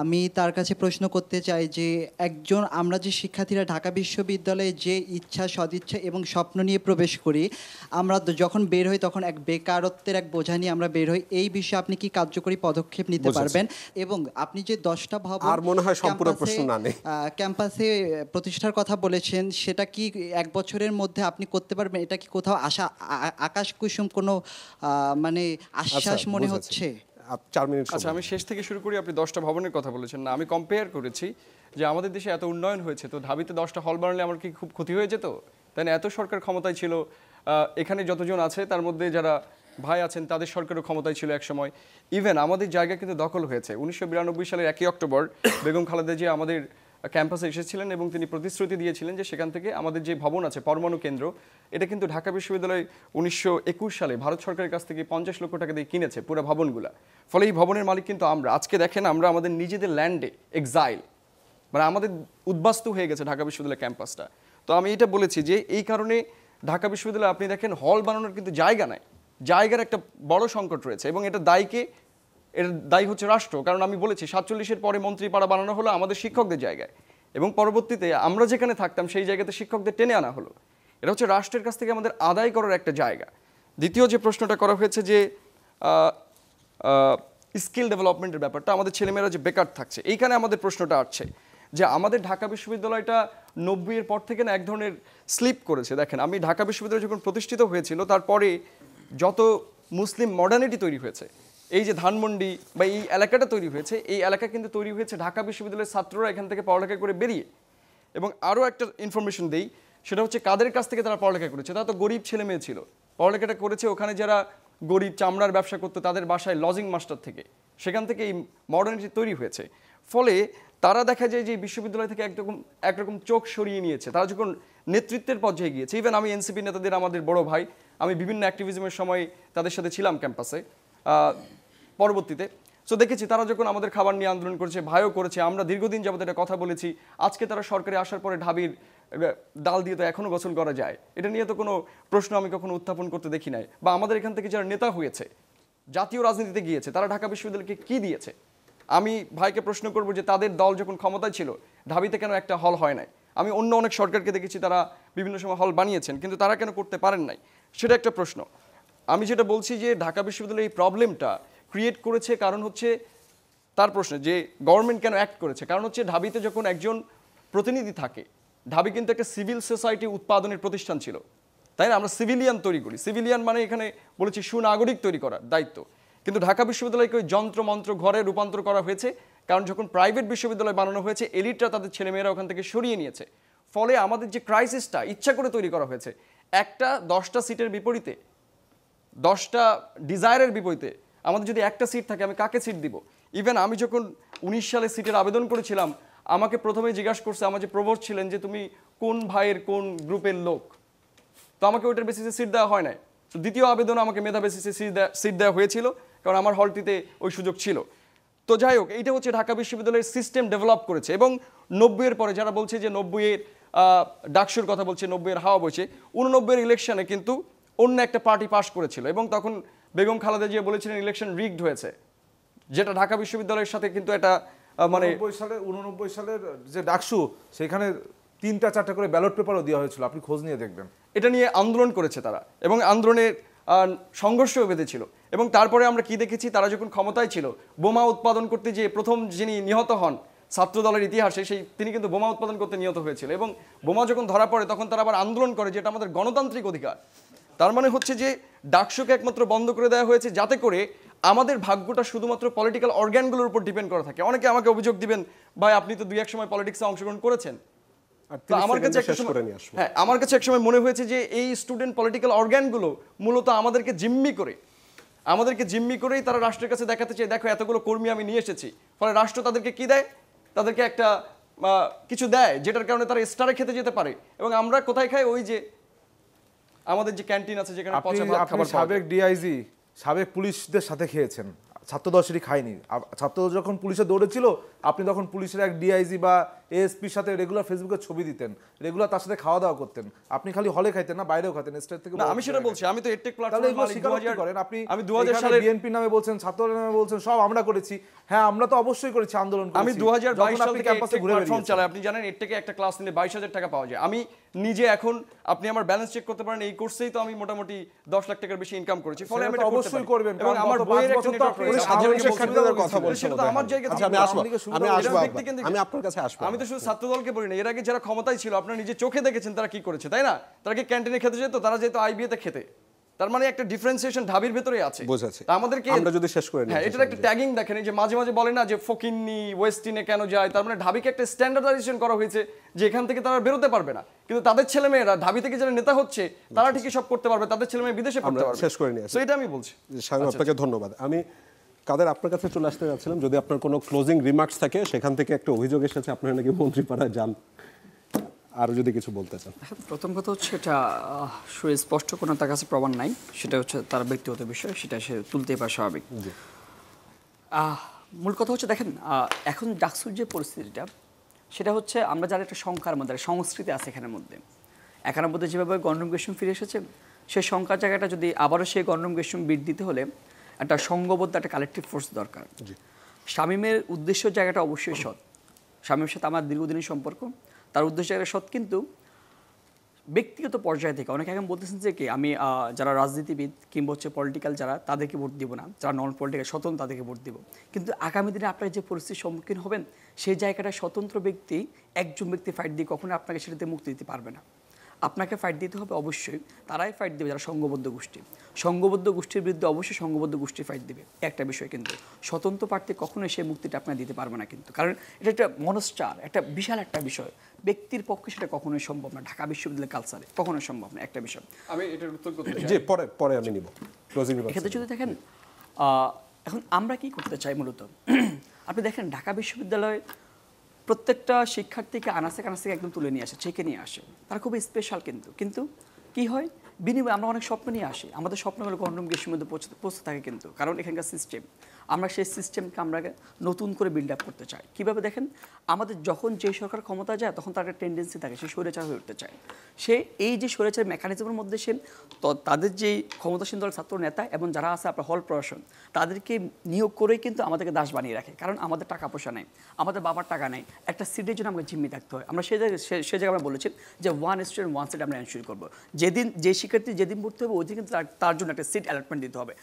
আমি তার কাছে প্রশ্ন করতে চাই যে আমরা যে শিক্ষার্থীরা ঢাকা বিশ্ববিদ্যালয়ে যে ইচ্ছা, সদিচ্ছা এবং স্বপ্ন নিয়ে প্রবেশ করি, আমরা যখন বের হই তখন এক বেকারত্বের এক বোঝা নিয়ে আমরা বের হই। এই বিষয়ে আপনি কি কার্যকরী পদক্ষেপ নিতে পারবেন? এবং আপনি যে 10টা ভবন আর মনে হয় সম্পূর্ণ প্রশ্ন না নেই ক্যাম্পাসে প্রতিষ্ঠার কথা বলেছেন, সেটা কি 1 বছরের মধ্যে আপনি করতে পারবেন? এটা কি কোথাও আকাশ কুসুম কোনো মানে আশ্বাস মনে হচ্ছে? 4 মিনিট আচ্ছা, আমি শেষ থেকে শুরু করি। আপনি 10টা ভবনের কথা বলেছেন না, আমি কম্পেয়ার করেছি যে আমাদের দেশে এত উন্নয়ন হয়েছে, তো ঢাবিতে 10টা হল বানালে আমার কি খুব ক্ষতি হয়ে যেত? তাই না? এত সরকার ক্ষমতায় ছিল, এখানে যতজন আছে তার মধ্যে যারা ভাই আছেন তাদের সরকারও ক্ষমতায় ছিল এক সময়। ইভেন আমাদের জায়গা কিন্তু দখল হয়েছে। 1992 সালের 1 অক্টোবর বেগম খালেদা জিয়া আমাদের ক্যাম্পাসে এসেছিলেন এবং তিনি প্রতিশ্রুতি দিয়েছিলেন যে সেখান থেকে আমাদের যে ভবন আছে পরমাণু কেন্দ্র, এটা কিন্তু ঢাকা বিশ্ববিদ্যালয় 1921 সালে ভারত সরকারের কাছ থেকে 50 লক্ষ টাকা দিয়ে কিনেছে পুরো ভবনগুলা। ফলে এই ভবনের মালিক কিন্তু আমরা। আজকে দেখেন আমরা আমাদের নিজেদের ল্যান্ডে এক্সাইল, মানে আমাদের উদ্বাস্তু হয়ে গেছে ঢাকা বিশ্ববিদ্যালয় ক্যাম্পাসটা। তো আমি এটা বলেছি যে এই কারণে ঢাকা বিশ্ববিদ্যালয়ে আপনি দেখেন হল বানানোর কিন্তু জায়গা নাই, জায়গার একটা বড় সংকট রয়েছে এবং এটা এর দায়ী হচ্ছে রাষ্ট্র। কারণ আমি বলেছি 47-এর পরে মন্ত্রীপাড়া বানানো হলো আমাদের শিক্ষকদের জায়গায়, এবং পরবর্তীতে আমরা যেখানে থাকতাম সেই জায়গাতে শিক্ষকদের টেনে আনা হলো। এটা হচ্ছে রাষ্ট্রের কাছ থেকে আমাদের আদায় করার একটা জায়গা। দ্বিতীয় যে প্রশ্নটা করা হয়েছে যে স্কিল ডেভেলপমেন্টের ব্যাপারটা, আমাদের ছেলেমেয়েরা যে বেকার থাকছে, এইখানে আমাদের প্রশ্নটা আসছে যে আমাদের ঢাকা বিশ্ববিদ্যালয়টা 90-এর পর থেকে না এক ধরনের স্লিপ করেছে। দেখেন, আমি ঢাকা বিশ্ববিদ্যালয় যখন প্রতিষ্ঠিত হয়েছিল তারপরে যত মুসলিম মডার্নিটি তৈরি হয়েছে, এই যে ধানমন্ডি বা এই এলাকাটা তৈরি হয়েছে, এই এলাকা কিন্তু তৈরি হয়েছে ঢাকা বিশ্ববিদ্যালয়ের ছাত্ররা এখান থেকে পড়ালেখা করে বেরিয়ে। এবং আরও একটা ইনফরমেশন দেই, সেটা হচ্ছে কাদের কাছ থেকে তারা পড়ালেখা করেছে। তারা তো গরিব ছেলে মেয়ে ছিল, পড়ালেখাটা করেছে ওখানে যারা গরিব চামড়ার ব্যবসা করতো তাদের বাসায় লজিং মাস্টার থেকে, সেখান থেকে এই মডার্নিটি তৈরি হয়েছে। ফলে তারা দেখা যায় যে বিশ্ববিদ্যালয় থেকে একরকম চোখ সরিয়ে নিয়েছে। তারা যখন নেতৃত্বের পর্যায়ে গিয়েছে, ইভেন আমি এনসিপি নেতাদের, আমাদের বড় ভাই, আমি বিভিন্ন অ্যাক্টিভিজমের সময় তাদের সাথে ছিলাম ক্যাম্পাসে পরবর্তীতে। সো দেখেছি তারা যখন আমাদের খাবার নিয়ে আন্দোলন করেছে, ভাইও করেছে, আমরা দীর্ঘদিন যাবত এটা কথা বলেছি। আজকে তারা সরকারে আসার পরে ঢাবির ডাল দিয়ে তো এখনও গোসল করা যায়, এটা নিয়ে তো কোনো প্রশ্ন আমি কখনো উত্থাপন করতে দেখি নাই। বা আমাদের এখান থেকে যারা নেতা হয়েছে, জাতীয় রাজনীতিতে গিয়েছে, তারা ঢাকা বিশ্ববিদ্যালয়কে কী দিয়েছে? আমি ভাইকে প্রশ্ন করব যে তাদের দল যখন ক্ষমতায় ছিল ঢাবিতে কেন একটা হল হয় নাই? আমি অন্য অনেক সরকারকে দেখেছি তারা বিভিন্ন সময় হল বানিয়েছেন, কিন্তু তারা কেন করতে পারেন নাই, সেটা একটা প্রশ্ন। আমি যেটা বলছি যে ঢাকা বিশ্ববিদ্যালয় এই প্রবলেমটা ক্রিয়েট করেছে, কারণ হচ্ছে তার প্রশ্ন যে গভর্নমেন্ট কেন অ্যাক্ট করেছে, কারণ হচ্ছে ঢাবিতে যখন একজন প্রতিনিধি থাকে, ঢাবি কিন্তু একটা সিভিল সোসাইটি উৎপাদনের প্রতিষ্ঠান ছিল, তাই না? আমরা সিভিলিয়ান তৈরি করি, সিভিলিয়ান মানে এখানে বলেছি সুনাগরিক তৈরি করার দায়িত্ব। কিন্তু ঢাকা বিশ্ববিদ্যালয়কে ওই যন্ত্রমন্ত্র ঘরে রূপান্তর করা হয়েছে, কারণ যখন প্রাইভেট বিশ্ববিদ্যালয় বানানো হয়েছে এলিটরা তাদের ছেলেমেয়েরা ওখান থেকে সরিয়ে নিয়েছে। ফলে আমাদের যে ক্রাইসিসটা ইচ্ছা করে তৈরি করা হয়েছে, একটা 10টা সিটের বিপরীতে, 10টা ডিজায়ারের বিপরীতে আমাদের যদি একটা সিট থাকে, আমি কাকে সিট দিব? ইভেন আমি যখন 19 সালে সিটের আবেদন করেছিলাম, আমাকে প্রথমে জিজ্ঞাসা করছে আমার যে প্রভোস্ট ছিলেন যে তুমি কোন ভাইয়ের কোন গ্রুপের লোক, তো আমাকে ওইটার বেসিসে সিট দেওয়া হয় নাই। তো দ্বিতীয় আবেদনে আমাকে মেধা বেসিসে সিট দেওয়া হয়েছিল, কারণ আমার হলটিতে ওই সুযোগ ছিল। তো যাই হোক, এইটা হচ্ছে ঢাকা বিশ্ববিদ্যালয়ের সিস্টেম ডেভেলপ করেছে। এবং 90-এর পরে যারা বলছে যে 90-এর ডাকসুর কথা বলছে, 90-এর হাওয়া বসে, 89-এর ইলেকশনে কিন্তু অন্য একটা পার্টি পাশ করেছিল, এবং তখন বেগম খালেদা জিয়া বলেছিলেন ইলেকশন রিগড হয়েছে, যেটা ঢাকা বিশ্ববিদ্যালয়ের সাথে কিন্তু এটা মানে 89 সালের যে ডাকসু, সেখানে 3-4টা করে ব্যালট পেপারও দেওয়া হয়েছিল, আপনি খোঁজ নিয়ে দেখবেন। এটা নিয়ে আন্দোলন করেছে তারা, এবং আন্দোলনের সংঘর্ষও বেঁধেছিল। এবং তারপরে আমরা কি দেখেছি, তারা যখন ক্ষমতায় ছিল, বোমা উৎপাদন করতে যে প্রথম যিনি নিহত হন ছাত্র দলের ইতিহাসে, তিনি কিন্তু বোমা উৎপাদন করতে নিহত হয়েছিল। এবং বোমা যখন ধরা পড়ে তখন তারা আবার আন্দোলন করে, যেটা আমাদের গণতান্ত্রিক অধিকার। তার মানে হচ্ছে যে ডাকসুকে একমাত্র বন্ধ করে দেওয়া হয়েছে যাতে করে আমাদের ভাগ্যটা শুধুমাত্র পলিটিক্যাল অর্গানগুলোর উপর ডিপেন্ড করা থাকে। অনেকে আমাকে অভিযোগ দিবেন, ভাই আপনি তো 2-1 সময় পলিটিক্সে অংশগ্রহণ করেছেন। আমার কাছে এক সময় মনে হয়েছে যে এই স্টুডেন্ট পলিটিক্যাল অর্গানগুলো মূলত আমাদেরকে জিম্মি করেই তারা রাষ্ট্রের কাছে দেখাতে চায়, দেখো এতগুলো কর্মী আমি নিয়ে এসেছি। ফলে রাষ্ট্র তাদেরকে কি দেয়? তাদেরকে একটা কিছু দেয়, যেটার কারণে তারা স্টারে খেতে যেতে পারে। এবং আমরা কোথায় খাই? ওই যে আমাদের যে ক্যান্টিন আছে, যেখানে সাবেক ডিআইজি, সাবেক পুলিশদের সাথে খেয়েছেন, ছাত্রদর্শনই খায়নি। ছাত্রদল যখন পুলিশে দৌড়েছিল, আপনি তখন পুলিশের এক ডিআইজি বা এএসপির সাথে রেগুলার ফেসবুকে ছবি দিতেন, রেগুলার তার সাথে খাওয়া দাওয়া করতেন। আপনি খালি হলে খাইতেন না, বাইরেও খাইতেন, স্টেট থেকে। না, আমি সেটা বলছি, আমি তো এডটেক প্ল্যাটফর্মের মালিক। 2000 করেন আপনি, আমি 2000 সালে বিএনপি নামে বলছেন, ছাত্র নামে বলছেন, সব আমরা করেছি। হ্যাঁ, আমরা তো অবশ্যই করেছি, আন্দোলন করেছি। আমি 2022 সাল থেকে ক্যাম্পাসে ঘুরে প্ল্যাটফর্ম চালাই। আপনি জানেন এর থেকে একটা ক্লাস নিলে 22,000 টাকা পাওয়া যায়। আমি নিজে এখন, আপনি আমার ব্যালেন্স চেক করতে পারেন, এই কোর্সেই তো আমি মোটামুটি 10 লাখ টাকার বেশি ইনকাম করেছি। ফলে আমি এটা অবশ্যই করবেন, এবং আমার বইয়ের একটা নেটওয়ার্ক রয়েছে। সেটা তো আমার জায়গা থেকে। আমি আপনার কাছে আসবো। আমি তো শুধু ছাত্রদলকে বলি না, এর আগে যারা ক্ষমতায় ছিল আপনারা নিজে চোখে দেখেছেন তারা কি করেছে, তাই না? তারা কি ক্যান্টিনে খেতে যেত? তারা যেত আইবিএতে খেতে, তার মানে একটা ডিফারেন্সিয়েশন ঢাবির ভেতরে আছে। বুঝেছি। আমাদেরকে আমরা যদি শেষ করে নিই, হ্যাঁ, এটার একটা ট্যাগিং দেখেন, যে মাঝে মাঝে বলে না যে ফকিন্নি ওয়েস্টিনে কেন যায়, তার মানে ঢাবিকে একটা স্ট্যান্ডার্ডাইজেশন করা হয়েছে যে এখান থেকে তারা বেরোতে পারবে না, কিন্তু তাদের ছেলেমেয়েরা ঢাবি থেকে যারা নেতা হচ্ছে তারা ঠিকই সব করতে পারবে, তাদের ছেলেমেয়ে বিদেশে পড়তে পারবে। শেষ করে নিয়ে সো এটা আমি বলছি। শামীম, আপনাকে ধন্যবাদ। আমি কাদের আপনার কাছে চলে আসতে যাচ্ছিলাম, যদি আপনার কোনো ক্লোজিং রিমার্কস থাকে। সেখান থেকে একটা অভিযোগ এসেছে আপনারা নাকি মন্ত্রীপাড়ায় যান, আর যদি কিছু বলতে চান। প্রথম কথা হচ্ছে এটা সুস্পষ্ট কোনো তার কাছে প্রমাণ নাই, সেটা হচ্ছে তার ব্যক্তিগত বিষয়, সেটা সে তুলতেই পারে, স্বাভাবিক। মূল কথা হচ্ছে দেখেন, এখন ডাকসুর যে পরিস্থিতিটা, সেটা হচ্ছে আমরা যারা একটা সংখ্যার মধ্যে সংস্কৃতি আছে এখানের মধ্যে, এখানের মধ্যে যেভাবে গণরুম গেসুম ফিরে এসেছে, সেই সংখ্যার জায়গাটা যদি আবারও সেই গণরুম গেসুম বিট দিতে হলে একটা সংঘবদ্ধ একটা কালেকটিভ ফোর্স দরকার। শামীমের উদ্দেশ্য জায়গাটা অবশ্যই সৎ, শামীমের সাথে আমার দীর্ঘদিনের সম্পর্ক, তার উদ্দেশ্য জায়গাটা সৎ, কিন্তু ব্যক্তিগত পর্যায়ে থেকে অনেকে এখন বলতেছেন যে কি আমি যারা রাজনীতিবিদ কিংবা হচ্ছে পলিটিক্যাল যারা, তাদেরকে ভোট দিব না, যারা নন পলিটিক্যাল স্বতন্ত্র তাদেরকে ভোট দিব। কিন্তু আগামী দিনে আপনারা যে পরিস্থিতির সম্মুখীন হবেন, সেই জায়গাটা স্বতন্ত্র ব্যক্তি, একজন ব্যক্তি ফাইট দিয়ে কখনো আপনাকে সেটাতে মুক্তি দিতে পারবে না। আপনাকে ফাইট দিতে হবে, অবশ্যই তারাই ফাইট দেবে যারা সংঘবদ্ধ গোষ্ঠী। সংঘবদ্ধ গোষ্ঠীর বিরুদ্ধে অবশ্যই সংঘবদ্ধ গোষ্ঠী ফাইট দেবে, একটা বিষয়। কিন্তু স্বতন্ত্র প্রার্থী কখনোই সেই মুক্তিটা আপনার দিতে পারবে না, কিন্তু কারণ এটা একটা মনস্টার, একটা বিশাল একটা বিষয়, ব্যক্তির পক্ষে সেটা কখনোই সম্ভব না। ঢাকা বিশ্ববিদ্যালয়ের কালচারে কখনোই সম্ভব না, একটা বিষয়। আমি এটার উত্তর করতে চাই। জি, পরে আমি নিব ক্লোজিং রিমার্কস। এক্ষেত্রে যদি দেখেন, এখন আমরা কি করতে চাই মূলত, আপনি দেখেন ঢাকা বিশ্ববিদ্যালয়ে প্রত্যেকটা শিক্ষার্থীকে আনাসে কানাসে একদম তুলে নিয়ে আসে, চেকে নিয়ে আসে, তারা খুবই স্পেশাল। কিন্তু কি হয়, বিনিময়ে আমরা অনেক স্বপ্ন নিয়ে আসি, আমাদের স্বপ্নগুলো গণরুম গেসের মধ্যে পৌঁছতে থাকে, কিন্তু কারণ এখানকার সিস্টেম, আমরা সেই সিস্টেমকে আমরা নতুন করে বিল্ড আপ করতে চাই। কীভাবে দেখেন, আমাদের যখন যে সরকার ক্ষমতা যায় তখন তার একটা টেন্ডেন্সি থাকে সে স্বৈরাচার হয়ে উঠতে চায়। সে এই যে স্বৈরাচার মেকানিজমের মধ্যে সে তাদের যে ক্ষমতাসীন দল ছাত্র নেতা এবং যারা আছে আপনার হল প্রশাসন, তাদেরকে নিয়োগ করেই কিন্তু আমাদেরকে দাস বানিয়ে রাখে। কারণ আমাদের টাকা পয়সা নেই, আমাদের বাবার টাকা নেই, একটা সিটের জন্য আমাকে জিম্মি থাকতে হয়। আমরা সে জায়গায় আমরা বলেছি যে 1 স্টুডেন্ট 1 সিট আমরা এনশিওর করবো। যেদিন যে শিক্ষার্থী যেদিন ভর্তি হবে ওই দিন কিন্তু তার জন্য একটা সিট অ্যালটমেন্ট দিতে হবে।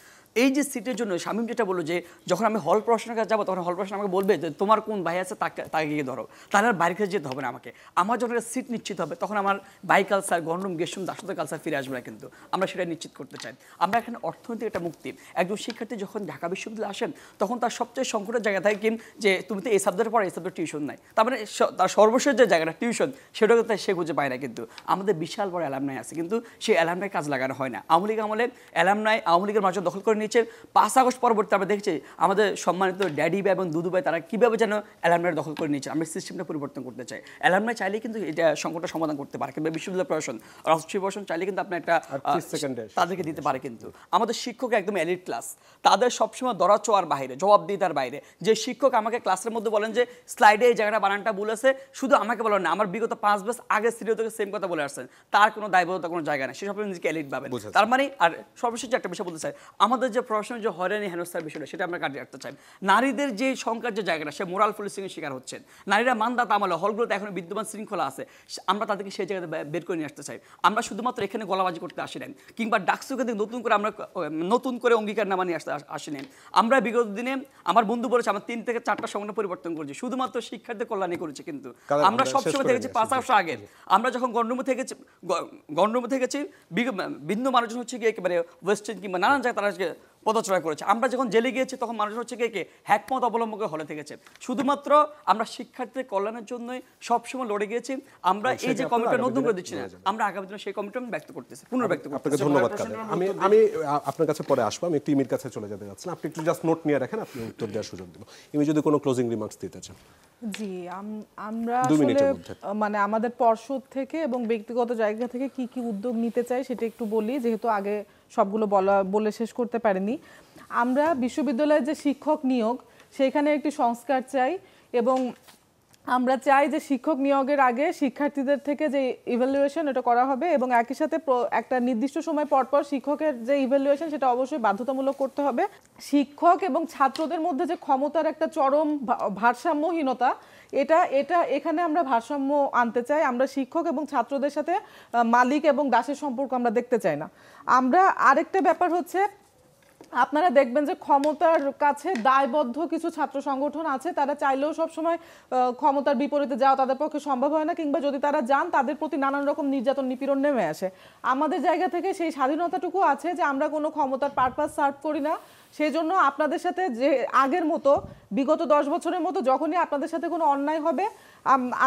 এই যে সিটের জন্য শামীম যেটা বললো যে যখন আমি হল প্রশাসনের কাছে যাবো তখন হল প্রশাসন আমাকে বলবে যে তোমার কোন ভাই আছে তাকে গিয়ে ধরো, তাহলে আর বাইরে কাছে যেতে হবে না আমাকে। আমার যখন একটা সিট নিশ্চিত হবে তখন আমার বাই কালচার, গণরুম গেসুম, দাসত্ব কালচার ফিরে আসবে না, কিন্তু আমরা সেটা নিশ্চিত করতে চাই। আমরা এখানে অর্থনৈতিক একটা মুক্তি, একজন শিক্ষার্থী যখন ঢাকা বিশ্ববিদ্যালয়ে আসেন তখন তার সবচেয়ে সংকটের জায়গা থাকে কি যে তুমি তো এই সাবজেক্টের পর এই সাবজেক্ট টিউশন নাই, তার মানে তার সর্বশেষ যে জায়গাটা টিউশন সেটাও কিন্তু সে খুঁজে পায় না। কিন্তু আমাদের বিশাল বড় অ্যালামনাই আছে, কিন্তু সেই অ্যালামনাই কাজ লাগানো হয় না। আওয়ামী লীগ আমলে অ্যালামনাই আওয়ামী লীগের মাঝে দখল করে নিয়েছে। 5 আগস্ট পরবর্তী আমরা দেখছি আমাদের সম্মানিত ড্যাডি ভাই এবং দুদু ভাই তারা কীভাবে যেন অ্যালামনাই দখল করে নিয়েছে। আমরা সিস্টেমটা পরিবর্তন করতে চাই। অ্যালামনাই চাইলে কিন্তু এটা সংকটটা সমাধান করতে পারে, কিন্তু বিশ্ববিদ্যালয় প্রশাসন, রাষ্ট্রীয় প্রশাসন চাইলে কিন্তু আপনি একটা তাদেরকে দিতে পারে। কিন্তু আমাদের শিক্ষক একদম এলিট ক্লাস, তাদের সবসময় দরাচোয়ার বাইরে, জবাবদিহিতার বাইরে। যে শিক্ষক আমাকে ক্লাসের মধ্যে বলেন যে স্লাইডে এই জায়গাটা বানানটা ভুল আছে, শুধু আমাকে বলেন না, আমার বিগত 5 বছর আগে সিরিয় থেকে সেম কথা বলে আসছেন, তার কোনো দায়বদ্ধতা কোনো জায়গা নেই, সে সব নিজেকে এলিট ভাবেন। তার মানে আর সর্বশেষ একটা বিষয় বলতে চাই, আমাদের যে প্রশাসনের যে হয়রানি হেনস্থার বিষয়টা সেটা আমরা কাটিয়ে রাখতে চাই। নারীদের যে সংখ্যার যে জায়গাটা, সে মোরাল পুলিশিংয়ের শিকার হচ্ছেন। নারীরা মানদাতা আমলে হলগুলোতে এখন বিদ্যমান শৃঙ্খলা আছে, আমরা তাদেরকে সেই জায়গাতে বের করে নিয়ে আসতে চাই। আমরা শুধুমাত্র এখানে গলাবাজি করতে আসি নাই, কিংবা ডাকসুকে নতুন করে আমরা নতুন করে অঙ্গীকারনামা নিয়ে আসি নাই। আমরা বিগত দিনে আমার বন্ধু বলেছে আমরা 3 থেকে 4টা সংগঠন পরিবর্তন করেছি, শুধুমাত্র শিক্ষার্থীদের কল্যাণে করেছি। কিন্তু আমরা সবসময় দেখেছি 5 বছর আগে আমরা যখন গণরুমে থেকেছি ভিন্ন মানুষজন হচ্ছে কি একেবারে ওয়েস্টার্ন কিংবা নানান জায়গায় তারা পদচারণা করেছে। আমরা যখন জেলে গিয়েছি তখন মানুষ হচ্ছে কে হ্যাকমত অবলম্বন করে হলে থেকেছে। শুধুমাত্র আমরা শিক্ষার্থীদের কল্যাণের জন্যই সবসময় লড়ে গিয়েছি। আমরা এই যে কমিটমেন্ট নতুন করে দিচ্ছি না, আমরা আগামী দিনে সেই কমিটমেন্ট ব্যক্ত করতেছি, পুনর্ব্যক্ত করতেছি। আপনাকে ধন্যবাদ কাদের। আমি আপনার কাছে পরে আসবো, আমি টিমের কাছে চলে যেতে যাচ্ছি, আপনি একটু জাস্ট নোট নিয়ে রাখেন, আপনি উত্তর দেওয়ার সুযোগ দেব। আমি যদি কোনো ক্লোজিং রিমার্কস দিতে চান। জি, আমরা আসলে মানে আমাদের পর্ষদ থেকে এবং ব্যক্তিগত জায়গা থেকে কি কি উদ্যোগ নিতে চাই সেটা একটু বলি, যেহেতু আগে সবগুলো বলে শেষ করতে পারিনি। আমরা বিশ্ববিদ্যালয়ের যে শিক্ষক নিয়োগ সেখানে একটি সংস্কার চাই, এবং আমরা চাই যে শিক্ষক নিয়োগের আগে শিক্ষার্থীদের থেকে যে ইভ্যালুয়েশন এটা করা হবে, এবং একই সাথে একটা নির্দিষ্ট সময় পরপর শিক্ষকের যে ইভ্যালুয়েশন সেটা অবশ্যই বাধ্যতামূলক করতে হবে। শিক্ষক এবং ছাত্রদের মধ্যে যে ক্ষমতার একটা চরম ভারসাম্যহীনতা, এটা এখানে আমরা ভারসাম্য আনতে চাই। আমরা শিক্ষক এবং ছাত্রদের সাথে মালিক এবং দাসের সম্পর্ক আমরা দেখতে চাই না। আমরা আরেকটা ব্যাপার হচ্ছে আপনারা দেখবেন যে ক্ষমতার কাছে দায়বদ্ধ কিছু ছাত্র সংগঠন আছে, তারা চাইলেও সবসময় ক্ষমতার বিপরীতে যাওয়া তাদের পক্ষে সম্ভব হয় না, কিংবা যদি তারা যান তাদের প্রতি নানান রকম নির্যাতন নিপীড়ন নেমে আসে। আমাদের জায়গা থেকে সেই স্বাধীনতাটুকু আছে যে আমরা কোনো ক্ষমতার পারপাস সার্ভ করি না। সেই জন্য আপনাদের সাথে যে আগের মতো বিগত 10 বছরের মতো যখনই আপনাদের সাথে কোনো অন্যায় হবে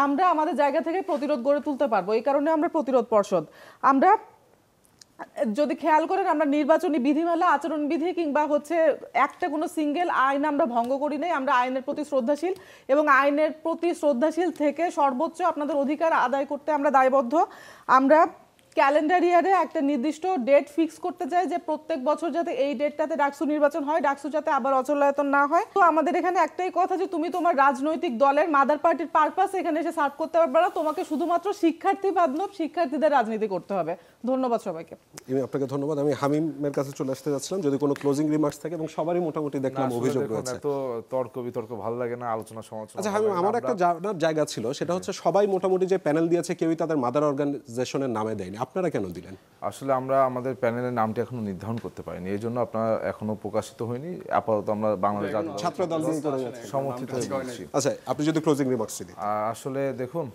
আমরা আমাদের জায়গা থেকে প্রতিরোধ গড়ে তুলতে পারবো। এই কারণে আমরা প্রতিরোধ পর্ষদ, আমরা যদি খেয়াল করেন আমরা নির্বাচনী বিধিমালা, আচরণবিধি কিংবা হচ্ছে একটা কোনো সিঙ্গেল আইন আমরা ভঙ্গ করি নাই। আমরা আইনের প্রতি শ্রদ্ধাশীল এবং আইনের প্রতি শ্রদ্ধাশীল থেকে সর্বোচ্চ আপনাদের অধিকার আদায় করতে আমরা দায়বদ্ধ। আমরা ক্যালেন্ডার ইয়ারে একটা নির্দিষ্ট ডেট ফিক্স করতে চাই যে প্রত্যেক বছর যাতে এই ডেটটাতে ডাকসু নির্বাচন হয়, ডাকসু যাতে আবার অচলায়তন না হয়। তো আমাদের এখানে একটাই কথা যে তুমি তোমার রাজনৈতিক দলের মাদার পার্টির পারপাস এখানে এসে সার্ভ করতে পারবে না, তোমাকে শুধুমাত্র শিক্ষার্থী বান্ধব শিক্ষার্থীদের রাজনীতি করতে হবে। ধন্যবাদ সবাইকে। আপনাকে ধন্যবাদ। আমি হামিমের কাছে চলে আসতে যাচ্ছিলাম, যদি কোনো ক্লোজিং রিমার্কস থাকে, এবং সবারই মোটামুটি দেখলাম অভিযোগ রয়েছে। তো তর্ক বিতর্ক ভালো লাগে না, আলোচনা সমালোচনা। আচ্ছা হামিম, আমার একটা জায়গা ছিল, সেটা হচ্ছে সবাই মোটামুটি যে প্যানেল দিয়েছে কেউই তাদের মাদার অর্গানাইজেশনের নামে দেয়নি, আপনারা কেন দিলেন? আসলে আমরা আমাদের প্যানেলের নামটি এখনো নির্ধারণ করতে পারিনি, এই জন্য আপনারা এখনো প্রকাশিত হয়নি। আপাতত আমরা বাংলাদেশ ছাত্র দল সমর্থিত হয়েছি। আচ্ছা, আপনি যদি ক্লোজিং রিমার্কস দিন। আসলে দেখুন,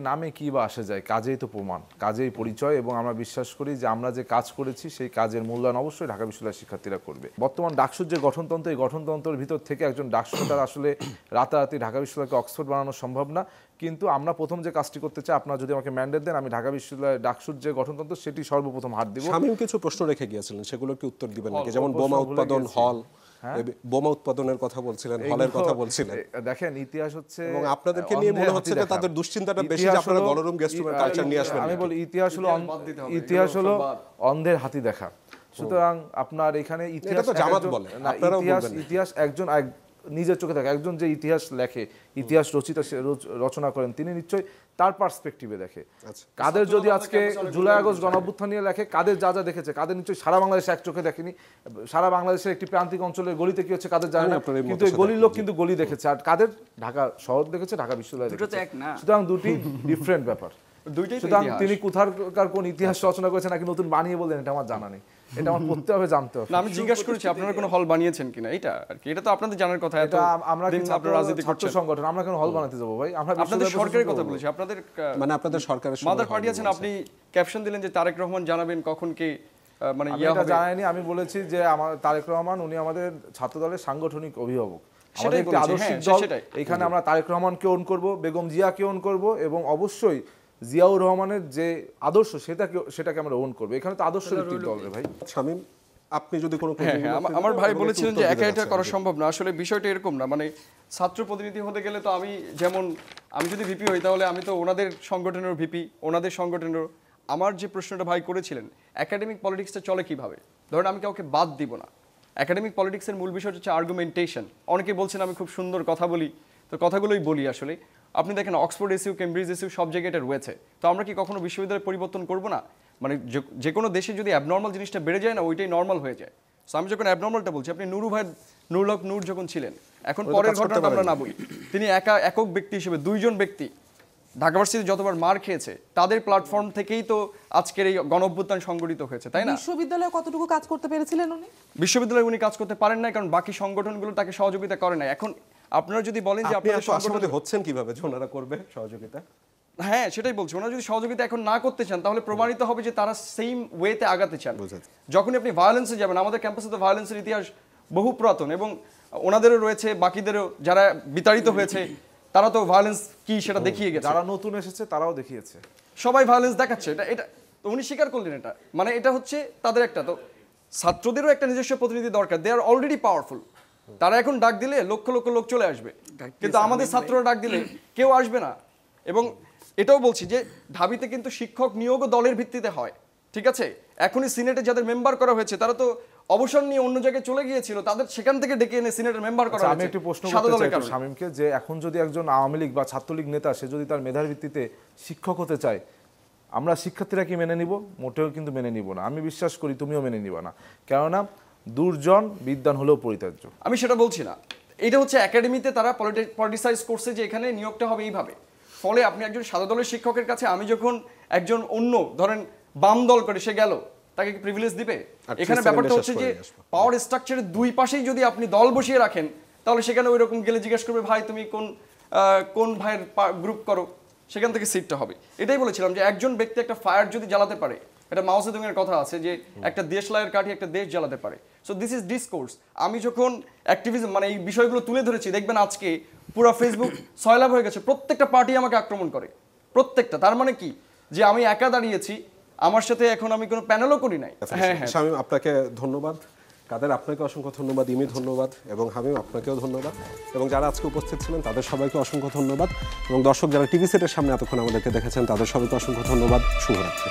নামে কি বা আসে যায়, কাজেই তো প্রমাণ, কাজেই পরিচয়। এবং আমরা বিশ্বাস করি যে আমরা যে কাজ করেছি সেই কাজের মূল্যায়ন অবশ্যই ঢাকা বিশ্ববিদ্যালয়ের শিক্ষার্থীরা করবে। বর্তমান ডাকসুর যে গঠনতন্ত্র, এই গঠনতন্ত্রের ভিতর থেকে একজন ডাকসু তার আসলে রাতারাতি ঢাকা বিশ্ববিদ্যালয়কে অক্সফোর্ড বানানো সম্ভব না। কিন্তু আমরা প্রথম যে কাজটি করতে চাই, আপনারা যদি আমাকে ম্যান্ডেট দেন, আমি ঢাকা বিশ্ববিদ্যালয়ের ডাকসুর যে গঠনতন্ত্র সেটি সর্বপ্রথম হাত দিব। শামীম কিছু প্রশ্ন রেখে গিয়েছিলেন, সেগুলো কি উত্তর দিবেন নাকি? যেমন বোমা উৎপাদন, হল, বোমা উৎপাদনের কথা বলছিলেন, হলের কথা বলছিলেন। দেখেন, ইতিহাস হচ্ছে, এবং আপনাদেরকে নিয়ে মনে হচ্ছে যে তাদের দুশ্চিন্তাটা বেশি, যে আপনারা গণরুম গেস্ট রুমের কালচার নিয়ে আসবেন। আমি বলি ইতিহাস হলো অন্ধের হাতি দেখা। সুতরাং আপনার এখানে ইতিহাস একজন নিজের চোখে দেখে, একজন যে ইতিহাস লেখে, ইতিহাস রচনা করেন, তিনি নিশ্চয়ই তার পার্সপেক্টিভে দেখে। কাদের যদি আজকে জুলাই আগস্ট গণঅভ্যুত্থান নিয়ে লেখে, কাদের যা যা দেখেছে, কাদের নিশ্চয়ই সারা বাংলাদেশে এক চোখে দেখেনি। সারা বাংলাদেশের একটি প্রান্তিক অঞ্চলের গলিতে কি হচ্ছে কাদের জানে না, কিন্তু এই গলির লোক কিন্তু গলি দেখেছে। আর কাদের ঢাকা শহর দেখেছে, ঢাকা বিশ্ববিদ্যালয় দেখেছে। সুতরাং দুটি ডিফারেন্ট ব্যাপার। সুতরাং তিনি কোথাকার কোন ইতিহাস রচনা করেছেন নাকি নতুন বানিয়ে বললেন, এটা আমার জানা নেই, এটা আমার পড়তে হবে, জানতে হবে। আমি জিজ্ঞাসা করেছি আপনারা কোনো হল বানিয়েছেন কিনা, এটা আর কি, এটা তো আপনাদের জানার কথা। এটা আমরা কি ছাত্র সংগঠন, আমরা কেন হল বানাতে যাব ভাই? আমরা আপনাদের সরকারের কথা বলেছি, আপনাদের মানে আপনাদের সরকারের মাদার পার্টি আছেন। আপনি ক্যাপশন দিলেন যে তারেক রহমান জানাবেন কখন কি, মানে এটা জানাইনি। আমি বলেছি যে আমার তারেক রহমান, উনি আমাদের ছাত্র দলের সাংগঠনিক অভিভাবক, আমাদের একটি আদর্শিক দল। এখানে আমরা তারেক রহমানকে ওন করব, বেগম জিয়াকে ওন করব, এবং অবশ্যই জিয়াউর রহমানের যে আদর্শ সেটাকে আমরা ওন করবো। এখানে তো আদর্শ ভিত্তিক দল রে ভাই। শামীম, আপনি যদি কোনো, আমার ভাই বলেছিলেন যে একা এটা করা সম্ভব না। আসলে বিষয়টা এরকম না, মানে ছাত্র প্রতিনিধি হতে গেলে তো আমি যদি ভিপি হই, তাহলে আমি তো ওনাদের সংগঠনের ভিপি, ওনাদের সংগঠনের। আমার যে প্রশ্নটা ভাই করেছিলেন, একাডেমিক পলিটিক্সটা চলে কিভাবে, ধরেন আমি কাউকে বাদ দিব না। একাডেমিক পলিটিক্সের মূল বিষয় হচ্ছে আর্গুমেন্টেশন। অনেকে বলছেন আমি খুব সুন্দর কথা বলি, তো কথাগুলোই বলি। আসলে আপনি দেখেন অক্সফোর্ড এসইউ, কেমব্রিজ এসইউ, সব জায়গায় এটা রয়েছে। তো আমরা কি কখনো বিশ্ববিদ্যালয় পরিবর্তন করবো না? মানে যে কোনো দেশে যদি অ্যাবনর্মাল জিনিসটা বেড়ে যায় না, ওইটাই নর্মাল হয়ে যায়। সো আমি যখন অ্যাবনর্মালটা বলছি, আপনি নুরু ভাই, নুরুল নূর যখন ছিলেন, এখন পরের ঘটনাটা আমরা না বলি, তিনি একক ব্যক্তি হিসেবে 2জন ব্যক্তি ঢাকা ভার্সিটি যতবার মার খেয়েছে, তাদের প্ল্যাটফর্ম থেকেই তো আজকের এই গণঅভ্যুত্থান সংগঠিত হয়েছে, তাই না? বিশ্ববিদ্যালয়ে কতটুকু কাজ করতে পেরেছিলেন উনি? বিশ্ববিদ্যালয়ে উনি কাজ করতে পারেন না, কারণ বাকি সংগঠনগুলো তাকে সহযোগিতা করে না। এখন আপনারা যদি বলেন যে আপনারা সংগঠন হচ্ছেন কিভাবে যে ওনারা করবে সহযোগিতা, হ্যাঁ সেটাই বলছি। ওনারা যদি সহযোগিতা এখন না করতে চান, তাহলে প্রমাণিত হবে যে তারা সেম ওয়েতে আগাতে চান। যখনই আপনি ভায়োলেন্সে যাবেন, আমাদের ক্যাম্পাসে তো ভায়োলেন্সের ইতিহাস বহু পুরাতন, এবং ওনাদেরও রয়েছে, বাকিদেরও যারা বিতাড়িত হয়েছে তারা তো ভায়োলেন্স কি সেটা দেখিয়ে গেছে। যারা নতুন এসেছে তারাও দেখিয়েছে, সবাই ভায়োলেন্স দেখাচ্ছে। এটা উনি স্বীকার করলেন। এটা মানে এটা হচ্ছে তাদের একটা, তো ছাত্রদেরও একটা নিজস্ব প্রতিনিধি দরকার। দে আর অলরেডি পাওয়ারফুল। তারা এখন ডাক দিলে লক্ষ লক্ষ লোক চলে আসবে, কিন্তু আমাদের ছাত্ররা ডাক দিলে কেউ আসবে না। এবং এটাও বলছি যে ঢাবিতে কিন্তু শিক্ষক নিয়োগও দলের ভিত্তিতে হয়, ঠিক আছে? এখনই সিনেটে যাদের মেম্বার করা হয়েছে তারা তো অবসর নিয়ে অন্য জায়গায় চলে গিয়েছিল, তাদের সেখান থেকে ডেকে এনে সিনেটের মেম্বার করা হয়েছে। আমি একটু প্রশ্ন করতে চাই শামীমকে, যে এখন যদি একজন আওয়ামী লীগ বা ছাত্রলীগ নেতা সে যদি তার মেধার ভিত্তিতে শিক্ষক হতে চায়, আমরা শিক্ষার্থীরা কি মেনে নিব? মোটেও কিন্তু মেনে নিব না। আমি বিশ্বাস করি তুমিও মেনে নিবা না, কেননা দুর্জন বিদ্বান হলেও পরিত্যাজ্য। আমি সেটা বলছি না, এটা হচ্ছে একাডেমিতে তারা পলিটিসাইজ করছে যে এখানে নিয়োগটা হবে এইভাবে। ফলে আপনি একজন সাদা দলের শিক্ষকের কাছে, আমি যখন একজন অন্য ধরেন বাম দল করে সে গেল, তাকে কি প্রিভিলেজ দিবে? আর এখানে 3 ব্যাপারটা সেকেন্ডে হচ্ছে শেষ যে করে আসবো। পাওয়ার স্ট্রাকচারের দুই পাশেই যদি আপনি দল বসিয়ে রাখেন, তাহলে সেখানে ওই রকম গেলে জিজ্ঞেস করবে ভাই তুমি কোন ভাইয়ের গ্রুপ করো, সেখান থেকে সিটটা হবে। এটাই বলেছিলাম যে একজন ব্যক্তি একটা ফায়ার যদি জ্বালাতে পারে, এটা মাও জেদুং এর কথা আছে যে একটা দেশলাইয়ের কাঠি একটা দেশ জ্বালাতে পারে। So this is discourse. আমি যখন অ্যাক্টিভিজম মানে এই বিষয়গুলো তুলে ধরেছি, দেখবেন আজকে পুরো ফেসবুক সয়লাভ হয়ে গেছে, প্রত্যেকটা পার্টি আমাকে আক্রমণ করে, প্রত্যেকটা। তার মানে কি যে আমি একা দাঁড়িয়েছি, আমার সাথে এখন আমি কোনো প্যানেলও করি নাই। হ্যাঁ হ্যাঁ, শামীম আপনাকে ধন্যবাদ, কাদের আপনাকে অসংখ্য ধন্যবাদ, ইমি ধন্যবাদ, এবং হামিম আপনাকেও ধন্যবাদ, এবং যারা আজকে উপস্থিত ছিলেন তাদের সবাইকে অসংখ্য ধন্যবাদ, এবং দর্শক যারা টিভি সেটের সামনে এতক্ষণ আমাদেরকে দেখেছেন তাদের সবাইকে অসংখ্য ধন্যবাদ। শুভরাত্রি।